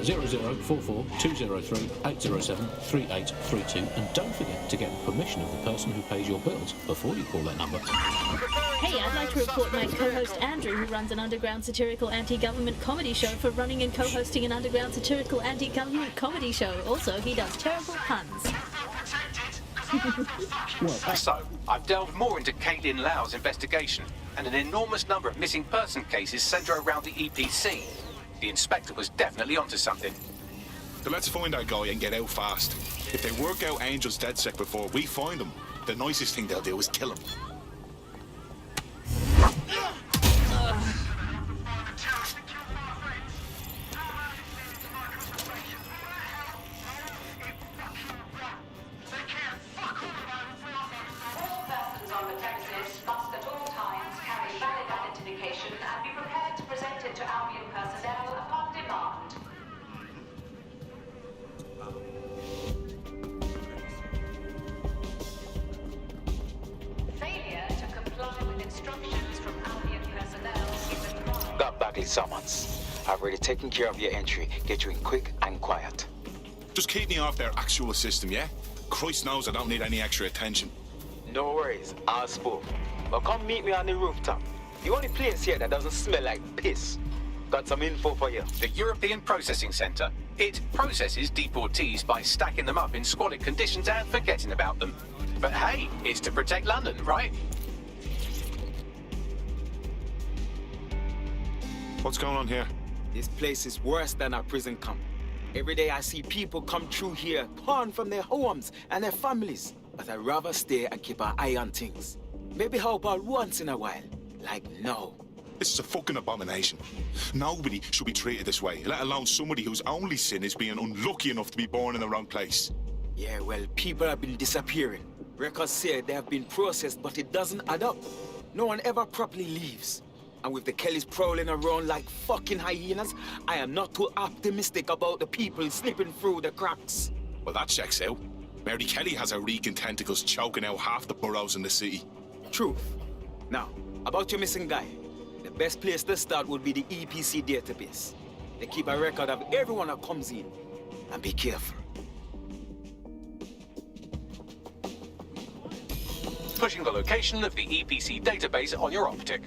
0044 203 807 3832. And don't forget to get the permission of the person who pays your bills before you call that number. Hey, I'd like to report my co-host Andrew, who runs an underground satirical anti-government comedy show, for running and co-hosting an underground satirical anti-government comedy show. Also, he does terrible puns. So, I've delved more into Caitlin Lau's investigation, and an enormous number of missing person cases centre around the EPC. The inspector was definitely onto something. So let's find our guy and get out fast. If they work out Angel's DedSec before we find him, the nicest thing they'll do is kill him. Summons. I've already taken care of your entry. Get you in quick and quiet. Just keep me off their actual system, yeah? Christ knows I don't need any extra attention. No worries, I'll spool. But come meet me on the rooftop. The only place here that doesn't smell like piss. Got some info for you. The European Processing Centre. It processes deportees by stacking them up in squalid conditions and forgetting about them. But hey, it's to protect London, right? What's going on here? This place is worse than a prison camp. Every day I see people come through here, torn from their homes and their families. But I'd rather stay and keep an eye on things. Maybe help out once in a while. Like now. This is a fucking abomination. Nobody should be treated this way, let alone somebody whose only sin is being unlucky enough to be born in the wrong place. Yeah, well, people have been disappearing. Records say they have been processed, but it doesn't add up. No one ever properly leaves. And with the Kelleys prowling around like fucking hyenas, I am not too optimistic about the people slipping through the cracks. Well, that checks out. Mary Kelley has her reeking tentacles choking out half the boroughs in the city. Truth. Now, about your missing guy. The best place to start would be the EPC database. They keep a record of everyone that comes in. And be careful. Pushing the location of the EPC database on your optic.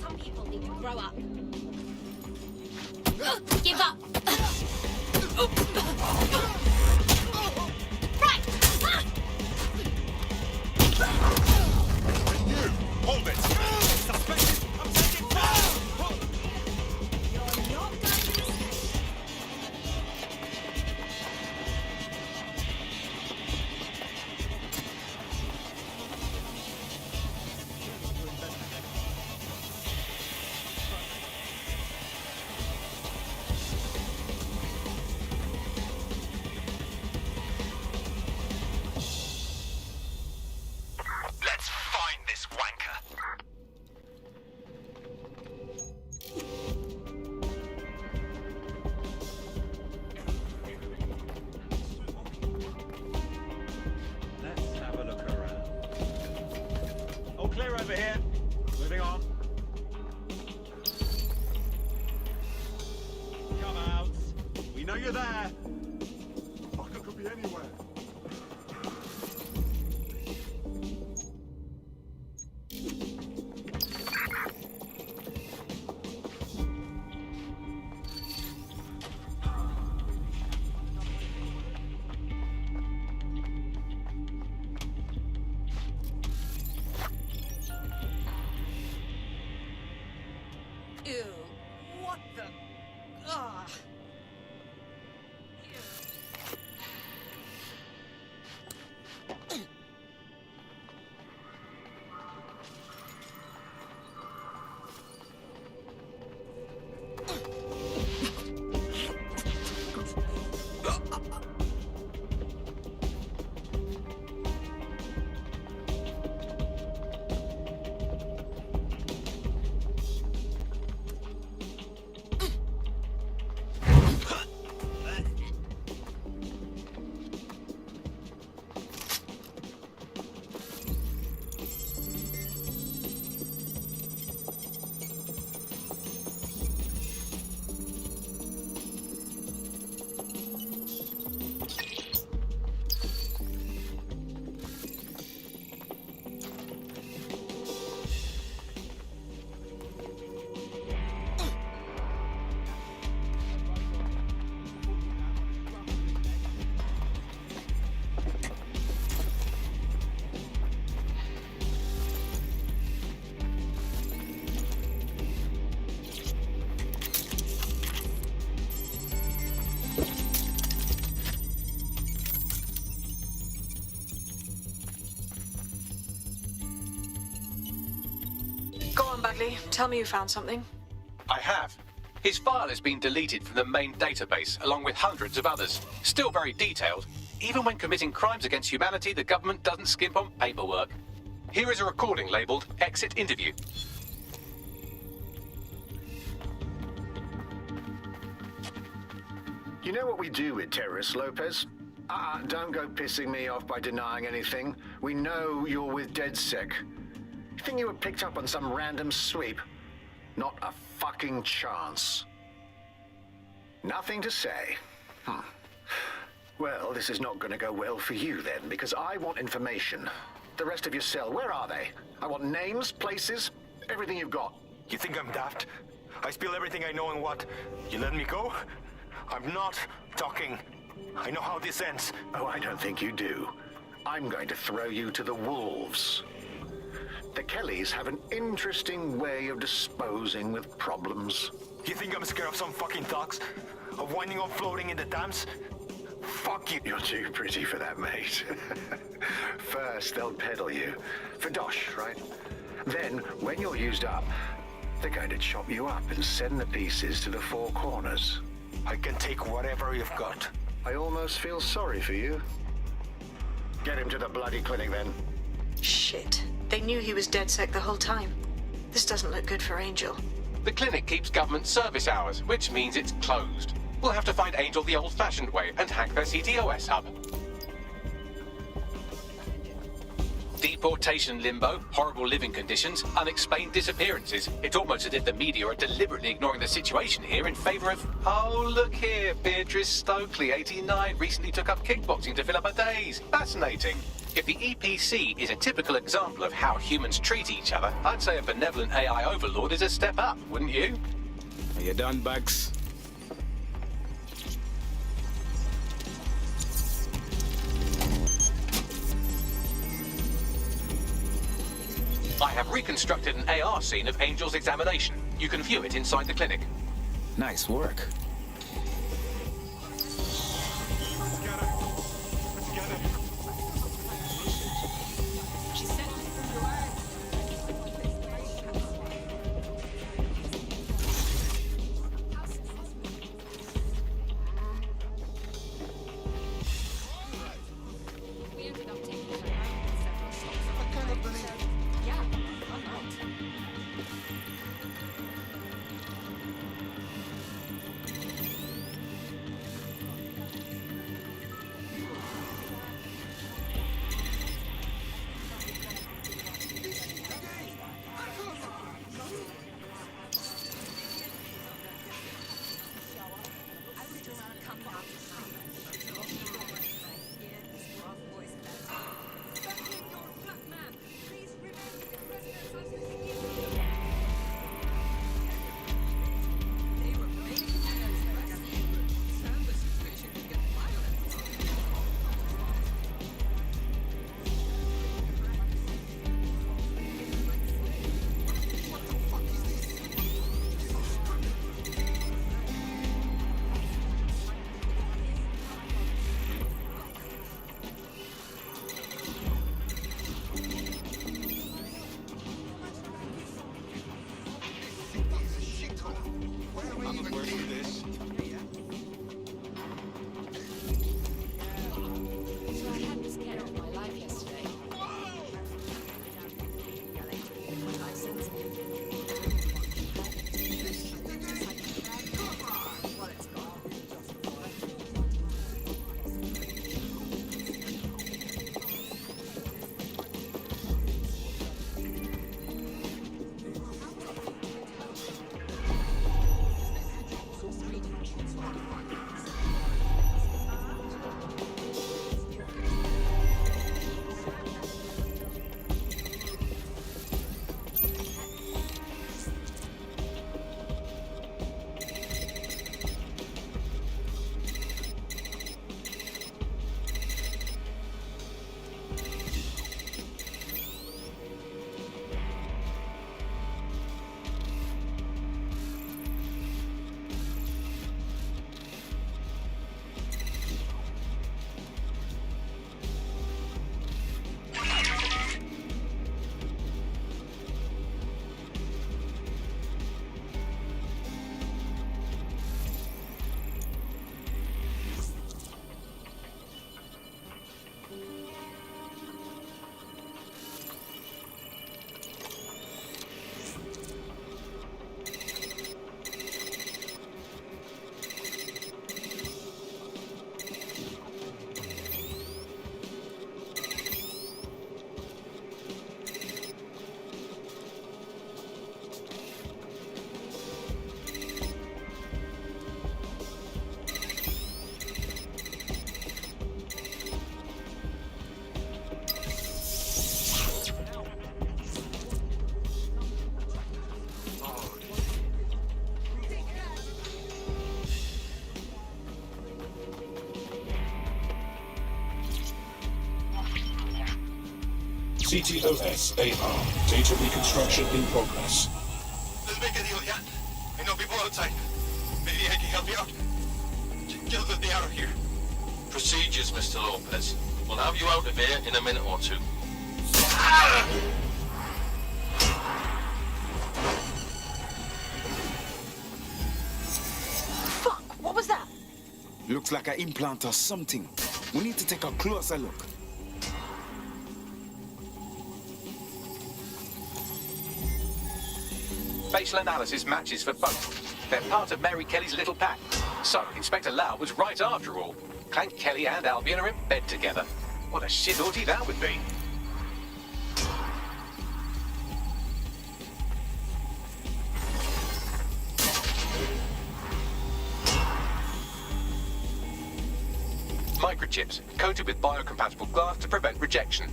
Some people need to grow up. Give up! Right! You! Hold it! Suspected! I'm taking fire! You're not going to escape. Let's find this wanker. Let's have a look around. All clear over here. Moving on. Come out. We know you're there. Fucker could be anywhere. Ew. What the... Ugh. Go on, Bagley. Tell me you found something. I have. His file has been deleted from the main database, along with hundreds of others. Still very detailed. Even when committing crimes against humanity, the government doesn't skimp on paperwork. Here is a recording labelled Exit Interview. You know what we do with terrorists, Lopez? Don't go pissing me off by denying anything. We know you're with DedSec. You think you were picked up on some random sweep? Not a fucking chance. Nothing to say. Well, this is not going to go well for you then, because I want information. The rest of your cell, where are they? I want names, places, everything you've got. You think I'm daft? I spill everything I know and what? You let me go? I'm not talking. I know how this ends. Oh, I don't think you do. I'm going to throw you to the wolves. The Kelleys have an interesting way of disposing with problems. You think I'm scared of some fucking thugs? Of winding up floating in the dams? Fuck you. You're too pretty for that, mate. First, they'll peddle you. For dosh, right? Then, when you're used up, they're going to chop you up and send the pieces to the four corners. I can take whatever you've got. I almost feel sorry for you. Get him to the bloody clinic, then. Shit. They knew he was DedSec the whole time. This doesn't look good for Angel. The clinic keeps government service hours, which means it's closed. We'll have to find Angel the old-fashioned way and hack their CTOS hub. Deportation limbo, horrible living conditions, unexplained disappearances. It's almost as if the media are deliberately ignoring the situation here in favor of... Oh, look here, Beatrice Stokely, 89, recently took up kickboxing to fill up her days. Fascinating. If the EPC is a typical example of how humans treat each other, I'd say a benevolent AI overlord is a step up, wouldn't you? Are you done, Bugs? I have reconstructed an AR scene of Angel's examination. You can view it inside the clinic. Nice work. TTOS-AR. Data reconstruction in progress. Let's make a deal, yeah? I know people outside. Maybe I can help you out. Just let me out of here. Procedures, Mr. Lopez. We'll have you out of here in a minute or two. Fuck, what was that? Looks like an implant or something. We need to take a closer look. Facial analysis matches for both. They're part of Mary Kelley's little pack. So, Inspector Lau was right after all. Clank Kelley and Albion are in bed together. What a shit orgy that would be. Microchips, coated with biocompatible glass to prevent rejection.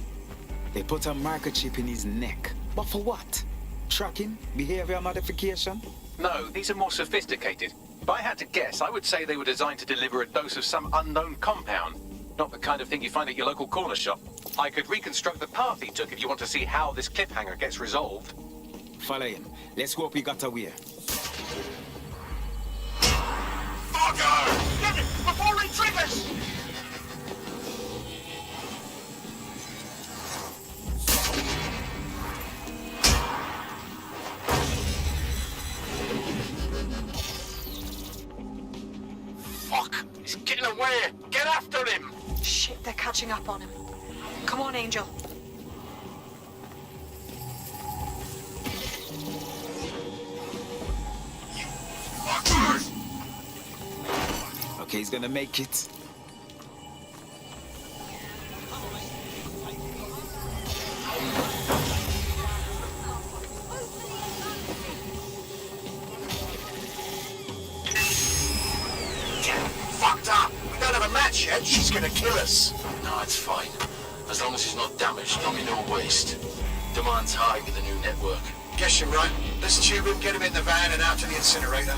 They put a microchip in his neck. But for what? Tracking? Behavior modification? No, these are more sophisticated. If I had to guess, I would say they were designed to deliver a dose of some unknown compound. Not the kind of thing you find at your local corner shop. I could reconstruct the path he took if you want to see how this cliffhanger gets resolved. Follow him. Let's hope he got away. Fucker! Get it! Before he triggers! Fuck! He's getting away! Get after him! Shit, they're catching up on him. Come on, Angel. Okay, he's gonna make it. Fucked up! We don't have a match yet. She's gonna kill us. No, it's fine. As long as he's not damaged, there'll be no waste. Demand's high with the new network. Guess you're right. Let's tube him, get him in the van and out to the incinerator.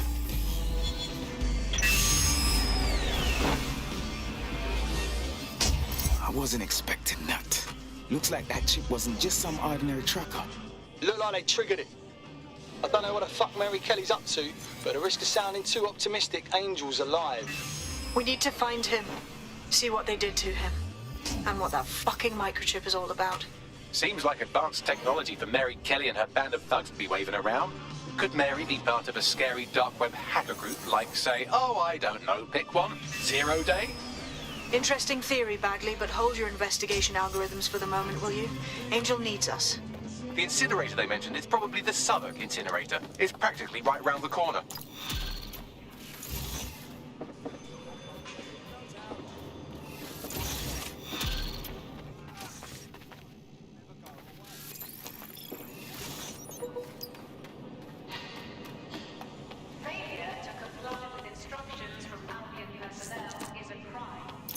I wasn't expecting that. Looks like that chip wasn't just some ordinary tracker. Looked like they triggered it. I don't know what the fuck Mary Kelley's up to, but at the risk of sounding too optimistic, Angel's alive. We need to find him. See what they did to him. And what that fucking microchip is all about. Seems like advanced technology for Mary Kelley and her band of thugs to be waving around. Could Mary be part of a scary dark web hacker group like, say, oh, I don't know, pick one, 0 Day? Interesting theory, Bagley, but hold your investigation algorithms for the moment, will you? Angel needs us. The incinerator they mentioned is probably the Southwark incinerator. It's practically right round the corner.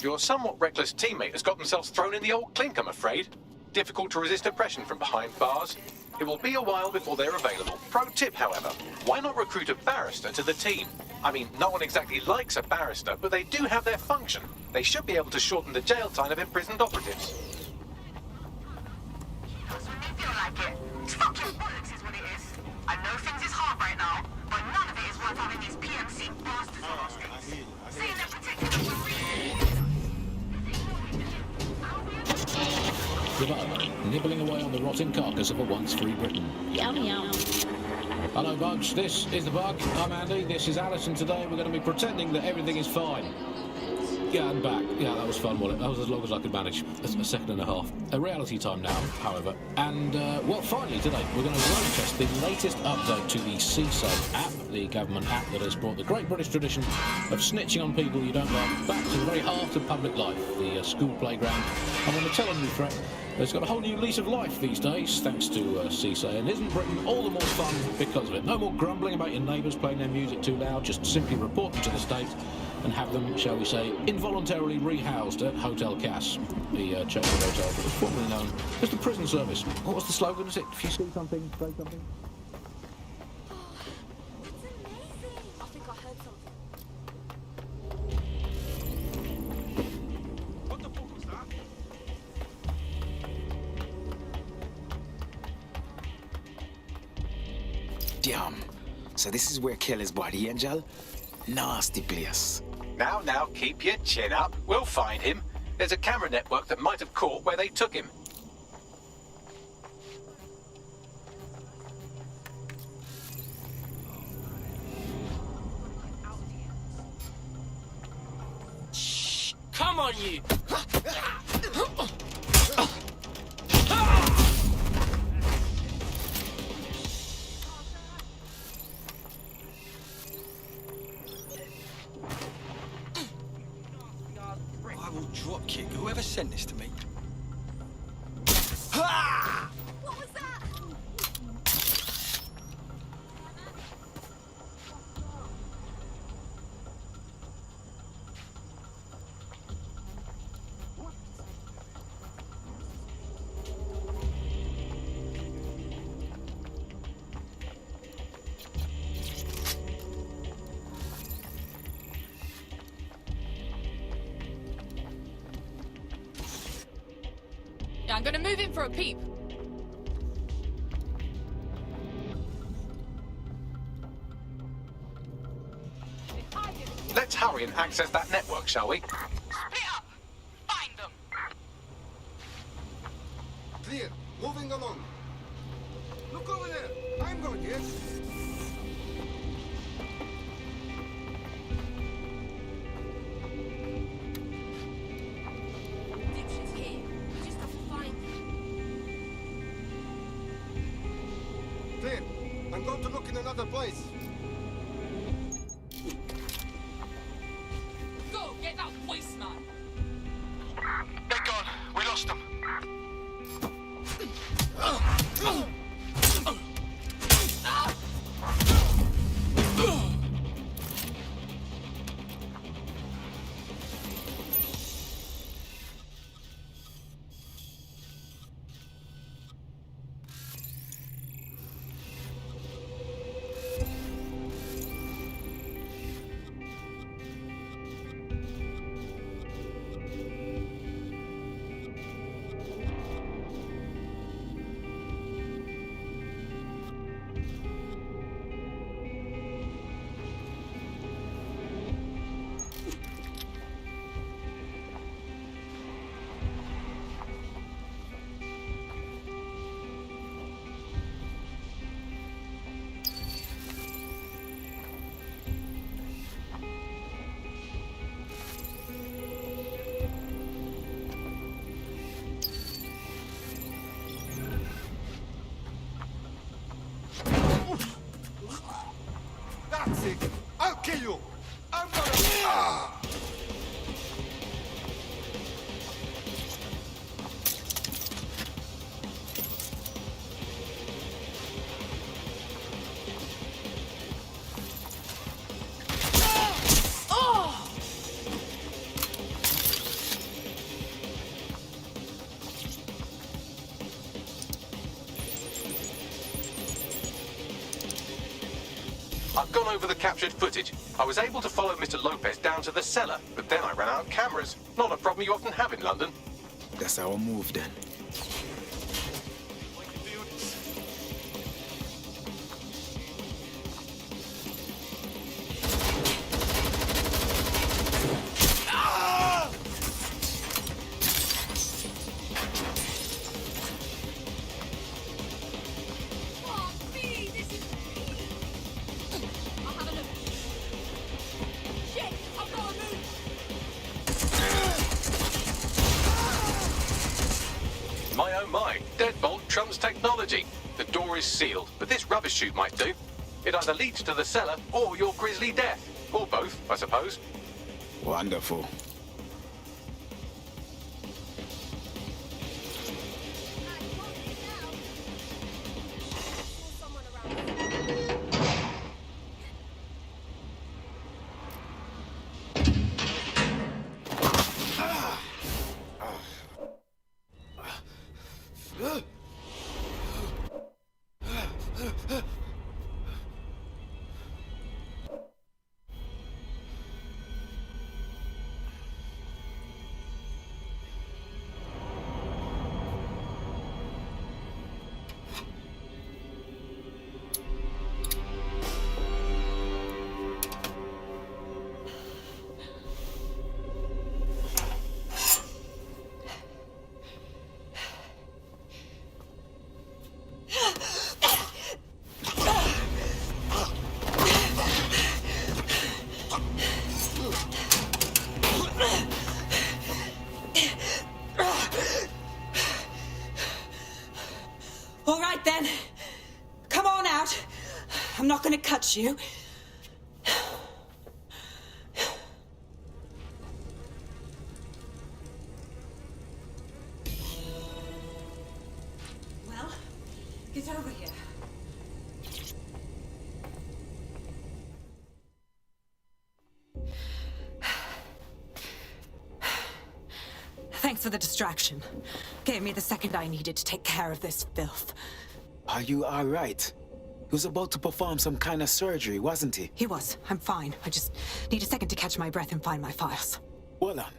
Your somewhat reckless teammate has got themselves thrown in the old clink, I'm afraid. Difficult to resist oppression from behind bars. It will be a while before they're available. Pro tip, however, why not recruit a barrister to the team? I mean, no one exactly likes a barrister, but they do have their function. They should be able to shorten the jail time of imprisoned operatives. That's when they feel like it. It's fucking bollocks is what it is. I know things is hard right now, but none of it is worth having these PMC bastards on our streets. Saying they're protecting us from real. The bug, nibbling away on the rotting carcass of a once-free Britain. Yum yum. Hello, Bugs. This is the Bug. I'm Andy. This is Alice, and today we're going to be pretending that everything is fine. Yeah, I'm back. Yeah, that was fun, wasn't it? That was as long as I could manage. A second and a half. A reality time now, however. And, well, finally today, we're going to road test the latest update to the CISO app, the government app that has brought the great British tradition of snitching on people you don't like back to the very heart of public life, the school playground. And when the television threat has got a whole new lease of life these days, thanks to CISO, and isn't Britain all the more fun because of it? No more grumbling about your neighbours playing their music too loud, just simply report them to the state and have them, shall we say, involuntarily rehoused at Hotel Cass, the Churchill Hotel that was formerly known as the prison service. What was the slogan? Is it, if you see something, say something? I think I heard something. Damn. So this is where Kelley's body, Angel? Nasty place. Now, keep your chin up. We'll find him. There's a camera network that might have caught where they took him. Shh! Come on, you! I will drop kick whoever sent this to me. What was that? Yeah, I'm gonna move in for a peep. Let's hurry and access that network, shall we? Clear. Moving along. Look over there. I'm going here. Dipshit's here. We just have to find him. Clear. I'm going to look in another place. Go, get that waste man. They're gone. We lost them. That's it. I'll kill you. I'm gonna... I've gone over the captured footage. I was able to follow Mr. Lopez down to the cellar, but then I ran out of cameras. Not a problem you often have in London. That's our move then. My oh my, deadbolt trumps technology. The door is sealed, but this rubbish chute might do. It either leads to the cellar or your grisly death. Or both, I suppose. Wonderful. All right then. Come on out. I'm not gonna cut you. Well, get over here. Thanks for the distraction. Gave me the second I needed to take care of this filth. Are you all right? He was about to perform some kind of surgery, wasn't he? He was. I'm fine. I just need a second to catch my breath and find my files. Hold on.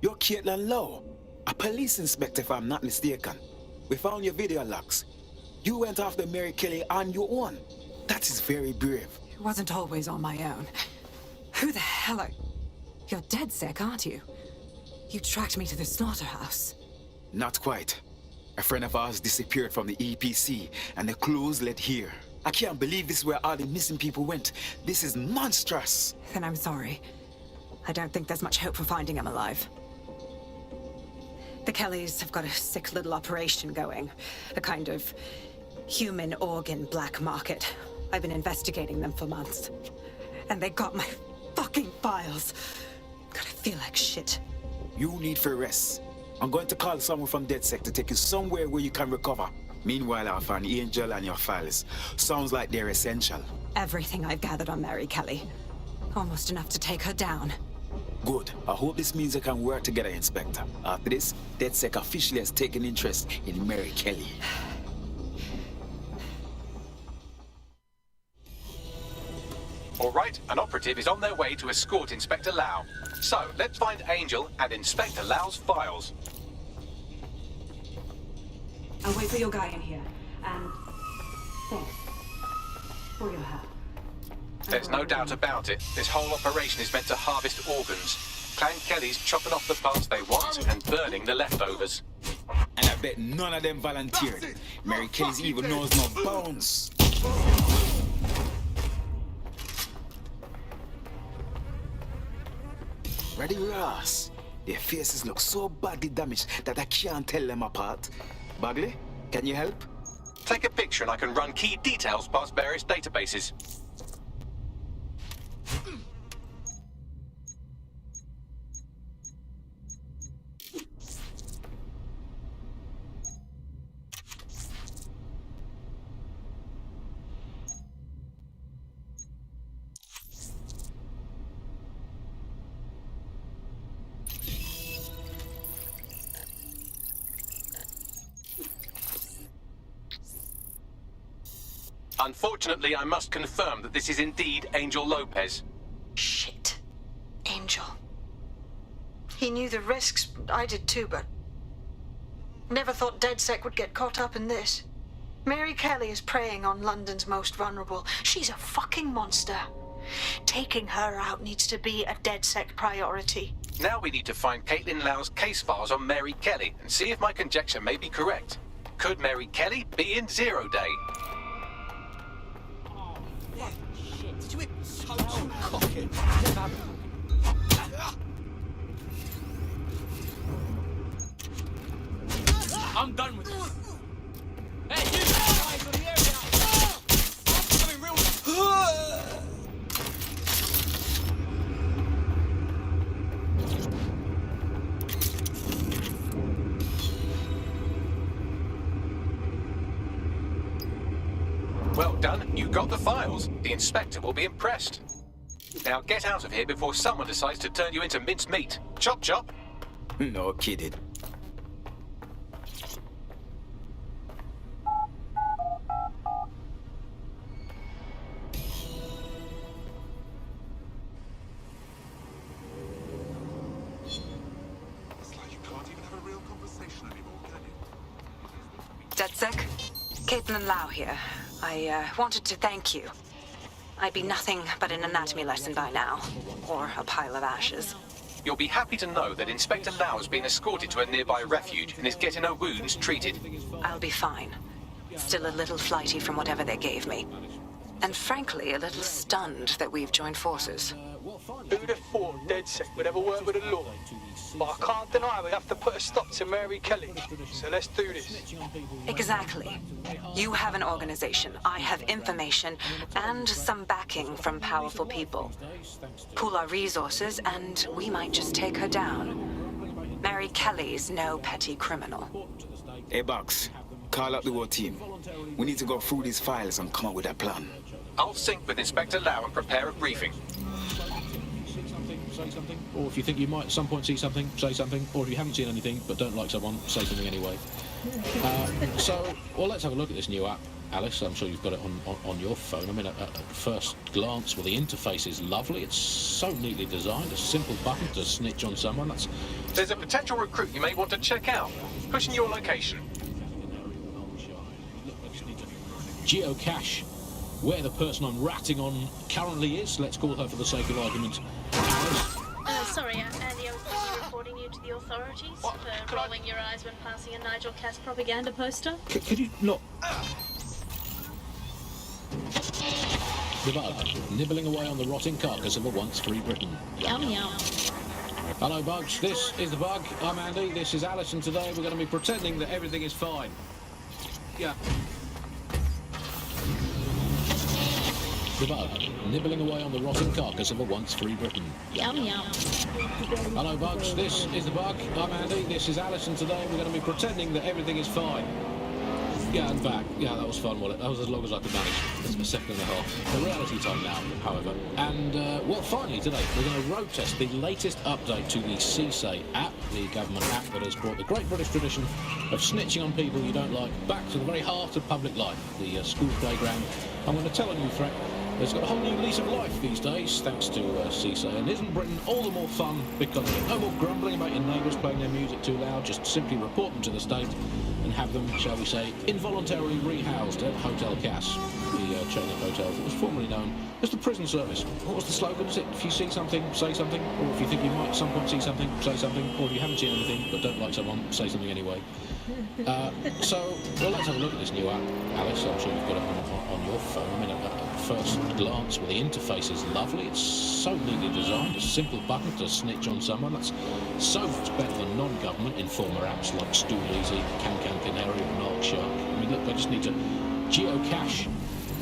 You're Caitlin Lowe, a police inspector if I'm not mistaken. We found your video logs. You went after Mary Kelley on your own. That is very brave. It wasn't always on my own. Who the hell are... You're dead sick, aren't you? You tracked me to the slaughterhouse. Not quite. A friend of ours disappeared from the EPC, and the clues led here. I can't believe this is where all the missing people went. This is monstrous. Then I'm sorry. I don't think there's much hope for finding him alive. The Kelleys have got a sick little operation going. A kind of human organ black market. I've been investigating them for months. And they got my fucking files. God, I feel like shit. You need for rest. I'm going to call someone from DedSec to take you somewhere where you can recover. Meanwhile, I'll find Angel and your files. Sounds like they're essential. Everything I've gathered on Mary Kelley. Almost enough to take her down. Good. I hope this means we can work together, Inspector. After this, DedSec officially has taken interest in Mary Kelley. All right, an operative is on their way to escort Inspector Lau. So, let's find Angel and Inspector Lau's files. I'll wait for your guy in here. And thanks for your help. There's no doubt about it. This whole operation is meant to harvest organs. Clan Kelley's chopping off the parts they want and burning the leftovers. And I bet none of them volunteered. Mary Kelley's evil knows no bounds. Ready, Ross? Their faces look so badly damaged that I can't tell them apart. Bagley, can you help? Take a picture and I can run key details past various databases. Unfortunately, I must confirm that this is indeed Angel Lopez. Shit. Angel. He knew the risks. I did too, but... Never thought DedSec would get caught up in this. Mary Kelley is preying on London's most vulnerable. She's a fucking monster. Taking her out needs to be a DedSec priority. Now we need to find Caitlin Lau's case files on Mary Kelley and see if my conjecture may be correct. Could Mary Kelley be in Zero Day? Did you hit total cocking? I'm done with this. Hey, you guys on the area! I'm coming real... Well done, you got the files. The inspector will be impressed. Now get out of here before someone decides to turn you into minced meat. Chop chop. No kidding. DedSec? Caitlin Lau here. I wanted to thank you. I'd be nothing but an anatomy lesson by now. Or a pile of ashes. You'll be happy to know that Inspector Lau has been escorted to a nearby refuge and is getting her wounds treated. I'll be fine. Still a little flighty from whatever they gave me. And frankly, a little stunned that we've joined forces. Who'd have thought DedSec would ever work with the law? But I can't deny we have to put a stop to Mary Kelley. So let's do this. Exactly. You have an organization, I have information, and some backing from powerful people. Pool our resources, and we might just take her down. Mary Kelley's no petty criminal. Hey, Bucks. Call up the whole team. We need to go through these files and come up with a plan. I'll sync with Inspector Lau and prepare a briefing. Say something. Or if you think you might at some point see something, say something. Or if you haven't seen anything but don't like someone, say something anyway. Well, let's have a look at this new app. Alice, I'm sure you've got it on your phone. I mean, at first glance, well, the interface is lovely. It's so neatly designed. A simple button to snitch on someone. There's a potential recruit you may want to check out. Pushing your location. Geocache where the person I'm ratting on currently is. Let's call her, for the sake of argument, Alice. Sorry, Andy, I was busy reporting you to the authorities for rolling your eyes when passing a Nigel Cass propaganda poster. Could you not... The bug, nibbling away on the rotting carcass of a once-free Britain. Yum, yum. Hello, Bugs. This is the Bug. I'm Andy. This is Alice, and today we're going to be pretending that everything is fine. Yeah. The bug, nibbling away on the rotting carcass of a once-free Britain. Yum, yum. Hello, Bugs. This is the Bug. I'm Andy. This is Alice, and today we're going to be pretending that everything is fine. Yeah, and back. Yeah, that was fun, wasn't it? That was as long as I could manage. It's a second and a half. The reality time now, however. And, well, finally today, we're going to road test the latest update to the CSAY app, the government app that has brought the great British tradition of snitching on people you don't like back to the very heart of public life, the school playground. I'm going to tell a new threat. It's got a whole new lease of life these days, thanks to CSAY. And isn't Britain all the more fun because there's no more grumbling about your neighbours playing their music too loud? Just simply report them to the state and have them, shall we say, involuntarily rehoused at Hotel Cass, the chain of hotels that was formerly known as the prison service. What was the slogan? Was it, if you see something, say something? Or if you think you might at some point see something, say something? Or if you haven't seen anything but don't like someone, say something anyway. Well, let's have a look at this new app. Alice, I'm sure you've got it on your phone. I mean, at first glance, well, the interface is lovely. It's so neatly designed. A simple button to snitch on someone. That's so much better than non-government informer apps like Stool Easy, Can Canary, or Narc Shark. I mean, look, I just need to geocache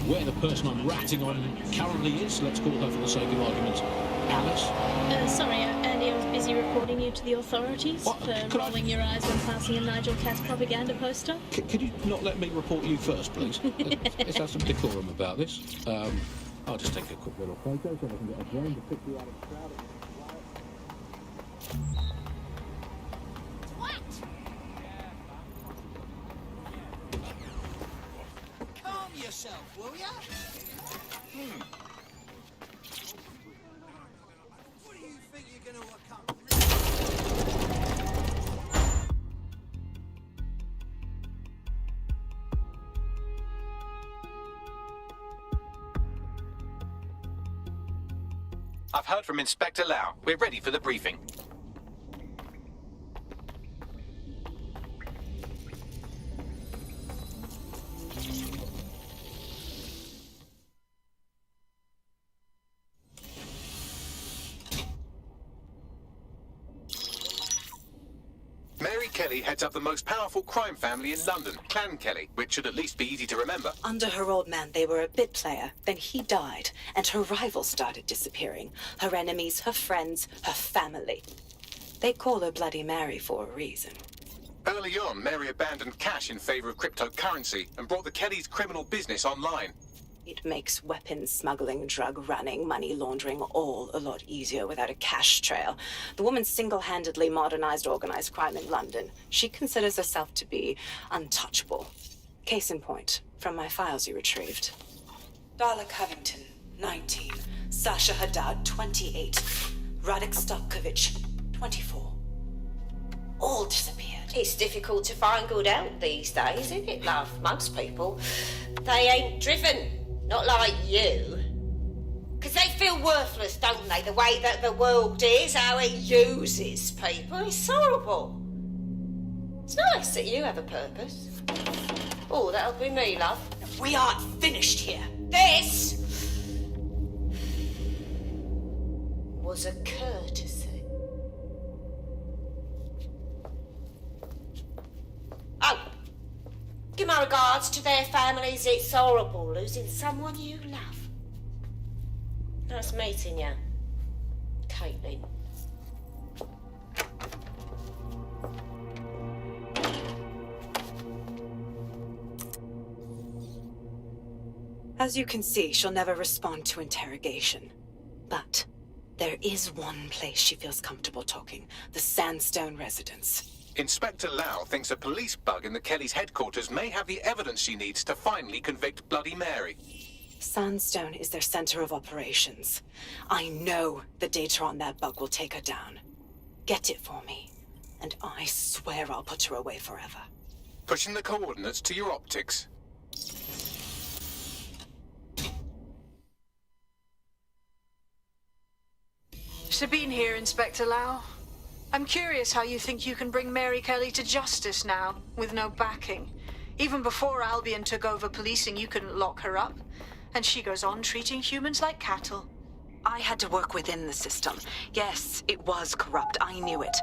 where the person I'm ratting on currently is. Let's call her, for the sake of argument, Alice. Sorry, Andy, I was busy reporting you to the authorities for rolling your eyes when passing a Nigel Cass propaganda poster. Could you not let me report you first, please? Let's have some decorum about this. I'll just take a quick little photo so I can get a drone to pick you out of the crowd. Calm yourself, will ya? What do you think you're gonna accomplish? I've heard from Inspector Lau. We're ready for the briefing. Mary Kelley heads up the most powerful crime family in London, Clan Kelley, which should at least be easy to remember. Under her old man, they were a bit player. Then he died, and her rivals started disappearing. Her enemies, her friends, her family. They call her Bloody Mary for a reason. Early on, Mary abandoned cash in favor of cryptocurrency and brought the Kellys' criminal business online. It makes weapons smuggling, drug running, money laundering all a lot easier without a cash trail. The woman single-handedly modernized organized crime in London. She considers herself to be untouchable. Case in point, from my files you retrieved. Darla Covington, 19. Sasha Haddad, 28. Radek Stopkovich, 24. All disappeared. It's difficult to find good help these days, isn't it, love? Most people, they ain't driven. Not like you. Because they feel worthless, don't they? The way that the world is, how it uses people. It's horrible. It's nice that you have a purpose. Oh, that'll be me, love. We aren't finished here. This was a courtesy. Oh, give my regards to their families. It's horrible losing someone you love. Nice meeting you, Caitlin. As you can see, she'll never respond to interrogation. But there is one place she feels comfortable talking, the Sandstone residence. Inspector Lau thinks a police bug in the Kelley's headquarters may have the evidence she needs to finally convict Bloody Mary. Sandstone is their center of operations. I know the data on that bug will take her down. Get it for me, and I swear I'll put her away forever. Pushing the coordinates to your optics. Sabine here, Inspector Lau. I'm curious how you think you can bring Mary Kelley to justice now, with no backing. Even before Albion took over policing, you couldn't lock her up. And she goes on treating humans like cattle. I had to work within the system. Yes, it was corrupt. I knew it.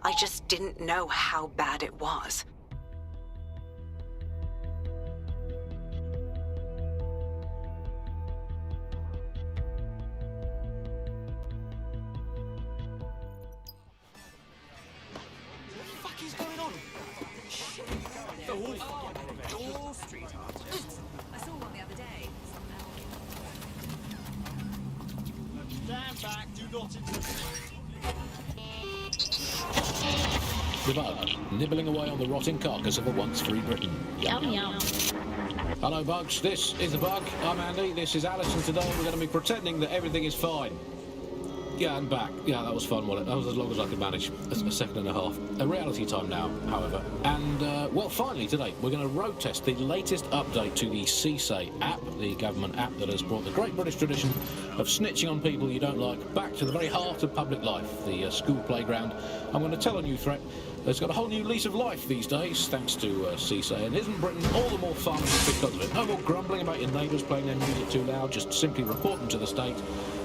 I just didn't know how bad it was. The bug, nibbling away on the rotting carcass of a once-free Britain. Yum yum. Hello, bugs. This is the bug. I'm Andy. This is Alice, and today we're going to be pretending that everything is fine. Yeah, I'm back. Yeah, that was fun, wasn't it? That was as long as I could manage. A second and a half. A reality time now, however. And, well, finally today, we're going to road test the latest update to the CSAY app, the government app that has brought the great British tradition of snitching on people you don't like back to the very heart of public life, the school playground. I'm going to tell a new threat. It's got a whole new lease of life these days, thanks to CSAY, and isn't Britain all the more fun because of it? No more grumbling about your neighbours playing their music too loud, just simply report them to the state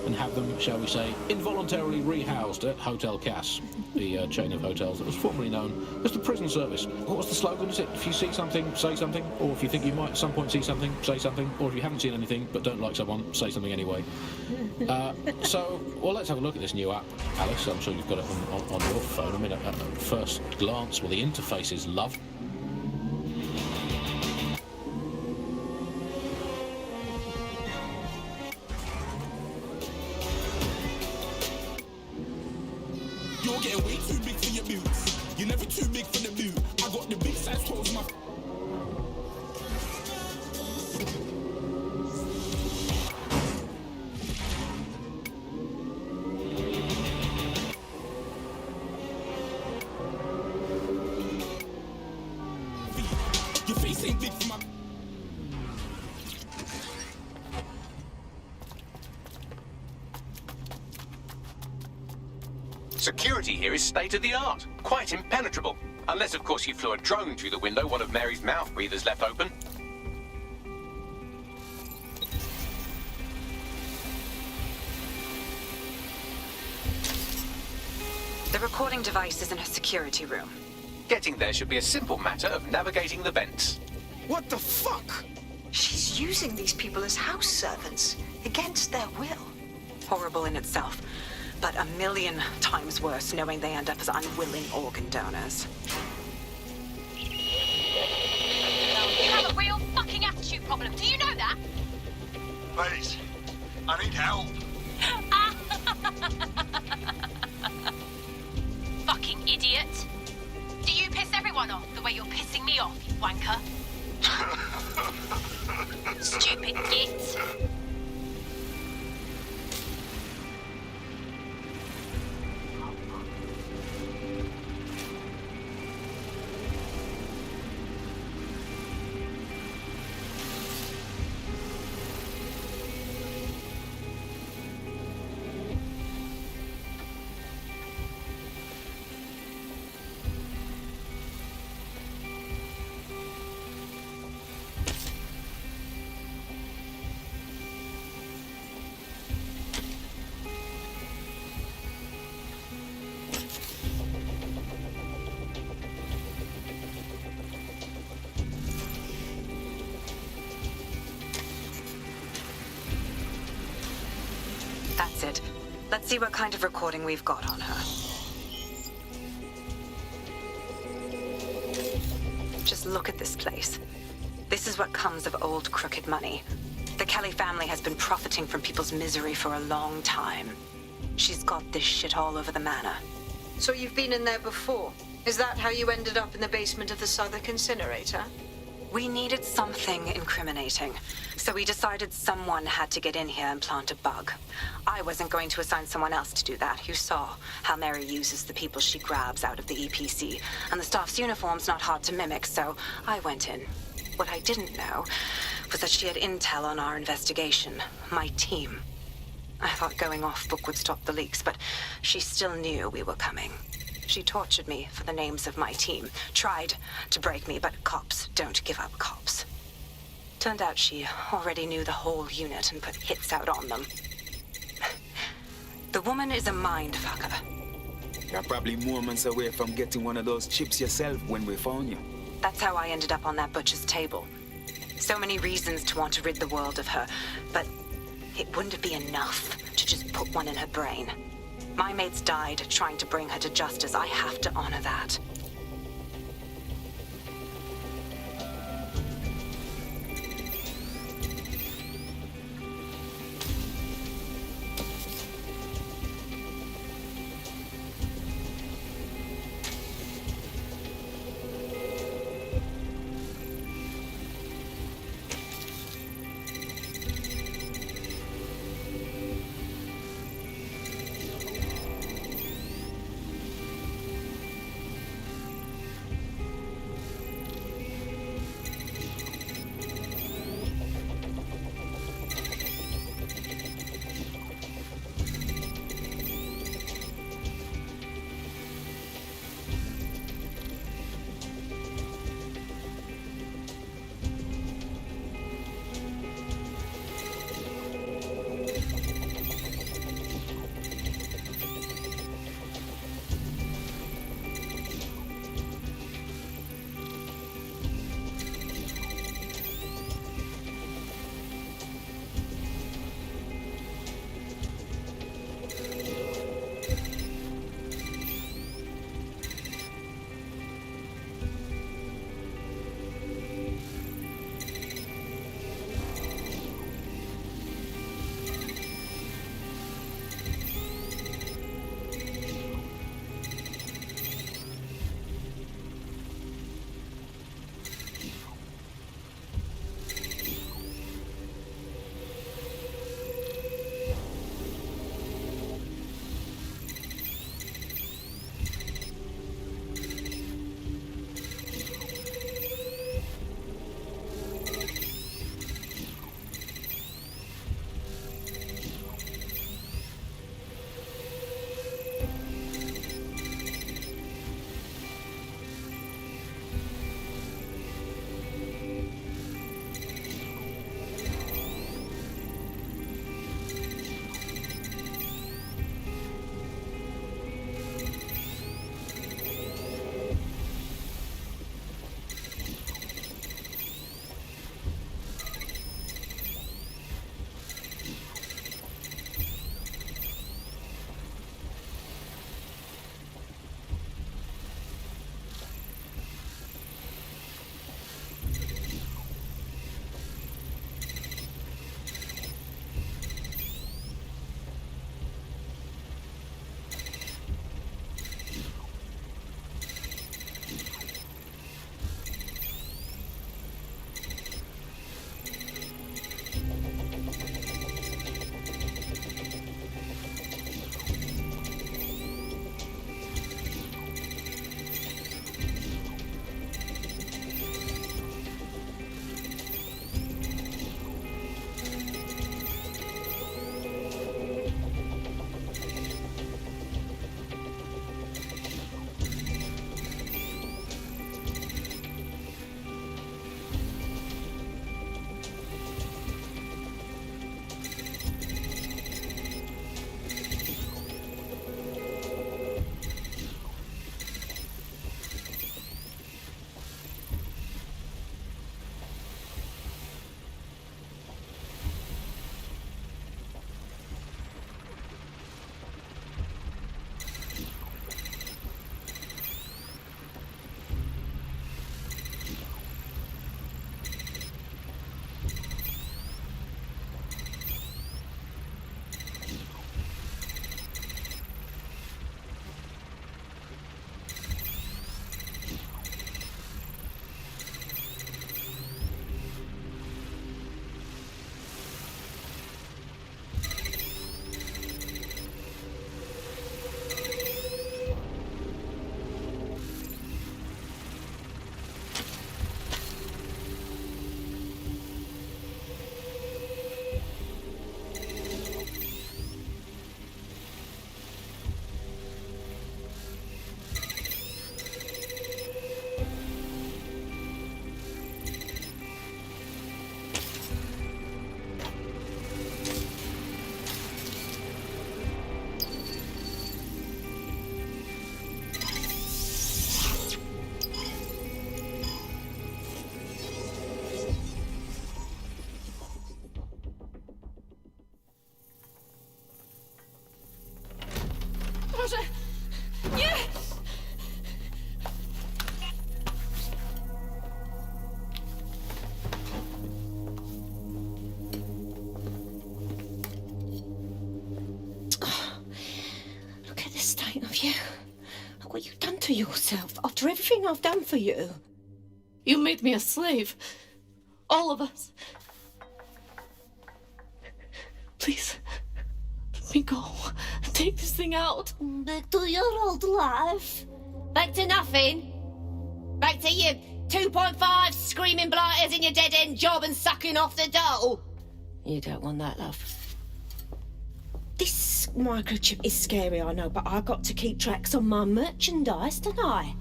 and have them, shall we say, involuntarily rehoused at Hotel Cass, the chain of hotels that was formerly known as the prison service. What was the slogan? Is it, if you see something, say something? Or if you think you might at some point see something, say something? Or if you haven't seen anything but don't like someone, say something anyway. So, well, let's have a look at this new app. Alice, I'm sure you've got it on your phone. I mean, at first glance, well, the interface is love. You're getting way too big for your boots. You're never too big for the boot. I got the big size toes, my... Your face ain't big for my... Security here is state-of-the-art, quite impenetrable. Unless, of course, you flew a drone through the window one of Mary's mouth breathers left open. The recording device is in her security room. Getting there should be a simple matter of navigating the vents. What the fuck? She's using these people as house servants, against their will. Horrible in itself, but a million times worse knowing they end up as unwilling organ donors. You have a real fucking attitude problem. Do you know that? Please, I need help. Fucking idiot. Do you piss everyone off the way you're pissing me off, you wanker? Stupid git. it. Let's see what kind of recording we've got on her. Just look at this place. This is what comes of old crooked money. The Kelley family has been profiting from people's misery for a long time. She's got this shit all over the manor. So you've been in there before? Is that how you ended up in the basement of the Southwark incinerator? We needed something incriminating, so we decided someone had to get in here and plant a bug. I wasn't going to assign someone else to do that. You saw how Mary uses the people she grabs out of the EPC, and the staff's uniform's not hard to mimic, so I went in. What I didn't know was that she had intel on our investigation, my team. I thought going off book would stop the leaks, but she still knew we were coming. She tortured me for the names of my team, tried to break me, but cops don't give up cops. Turned out she already knew the whole unit and put hits out on them. The woman is a mindfucker. You're probably moments away from getting one of those chips yourself when we found you. That's how I ended up on that butcher's table. So many reasons to want to rid the world of her, but it wouldn't be enough to just put one in her brain. My mates died trying to bring her to justice. I have to honor that. you? What you done to yourself after everything I've done for you? You made me a slave. All of us. Please, let me go. Take this thing out. Back to your old life. Back to nothing. Back to you 2.5 screaming blighters in your dead-end job and sucking off the dough. You don't want that, love. This microchip is scary, I know, but I got to keep tracks on my merchandise, don't I?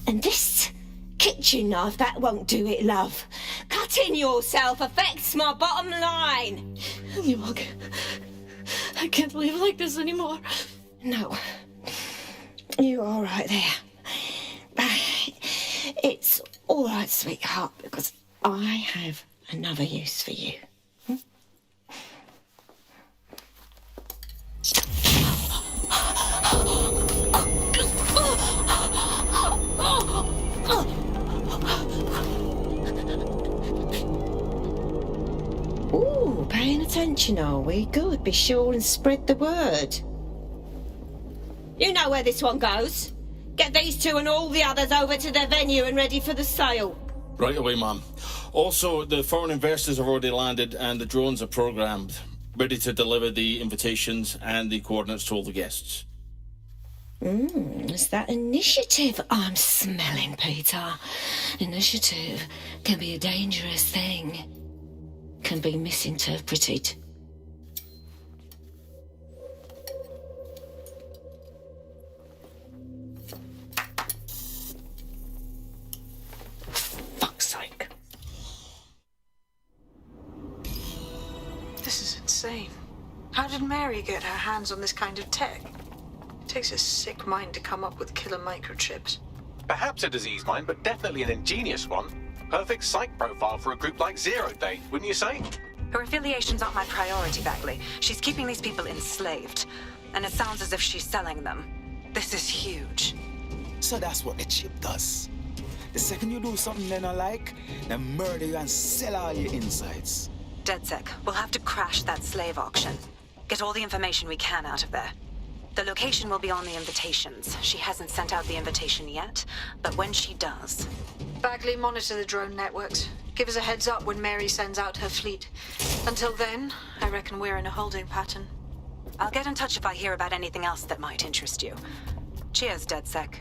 And this kitchen knife, that won't do it, love. Cutting yourself affects my bottom line. Look, I can't live like this anymore. No. You're all right there. It's all right, sweetheart, because I have another use for you. Ooh, paying attention, are we? Good. Be sure and spread the word. You know where this one goes. Get these two and all the others over to their venue and ready for the sale. Right away, ma'am. Also, the foreign investors have already landed and the drones are programmed, ready to deliver the invitations and the coordinates to all the guests. It's that initiative I'm smelling, Peter. Initiative can be a dangerous thing. Can be misinterpreted. Fuck's sake. This is insane. How did Mary get her hands on this kind of tech? It takes a sick mind to come up with killer microchips. Perhaps a disease mind, but definitely an ingenious one. Perfect psych profile for a group like Zero Day, wouldn't you say? Her affiliations aren't my priority, Bagley. She's keeping these people enslaved. And it sounds as if she's selling them. This is huge. So that's what the chip does. The second you do something they don't like, they murder you and sell all your insides. DedSec, we'll have to crash that slave auction. Get all the information we can out of there. The location will be on the invitations. She hasn't sent out the invitation yet, but when she does... Bagley, monitor the drone networks. Give us a heads up when Mary sends out her fleet. Until then, I reckon we're in a holding pattern. I'll get in touch if I hear about anything else that might interest you. Cheers, DedSec.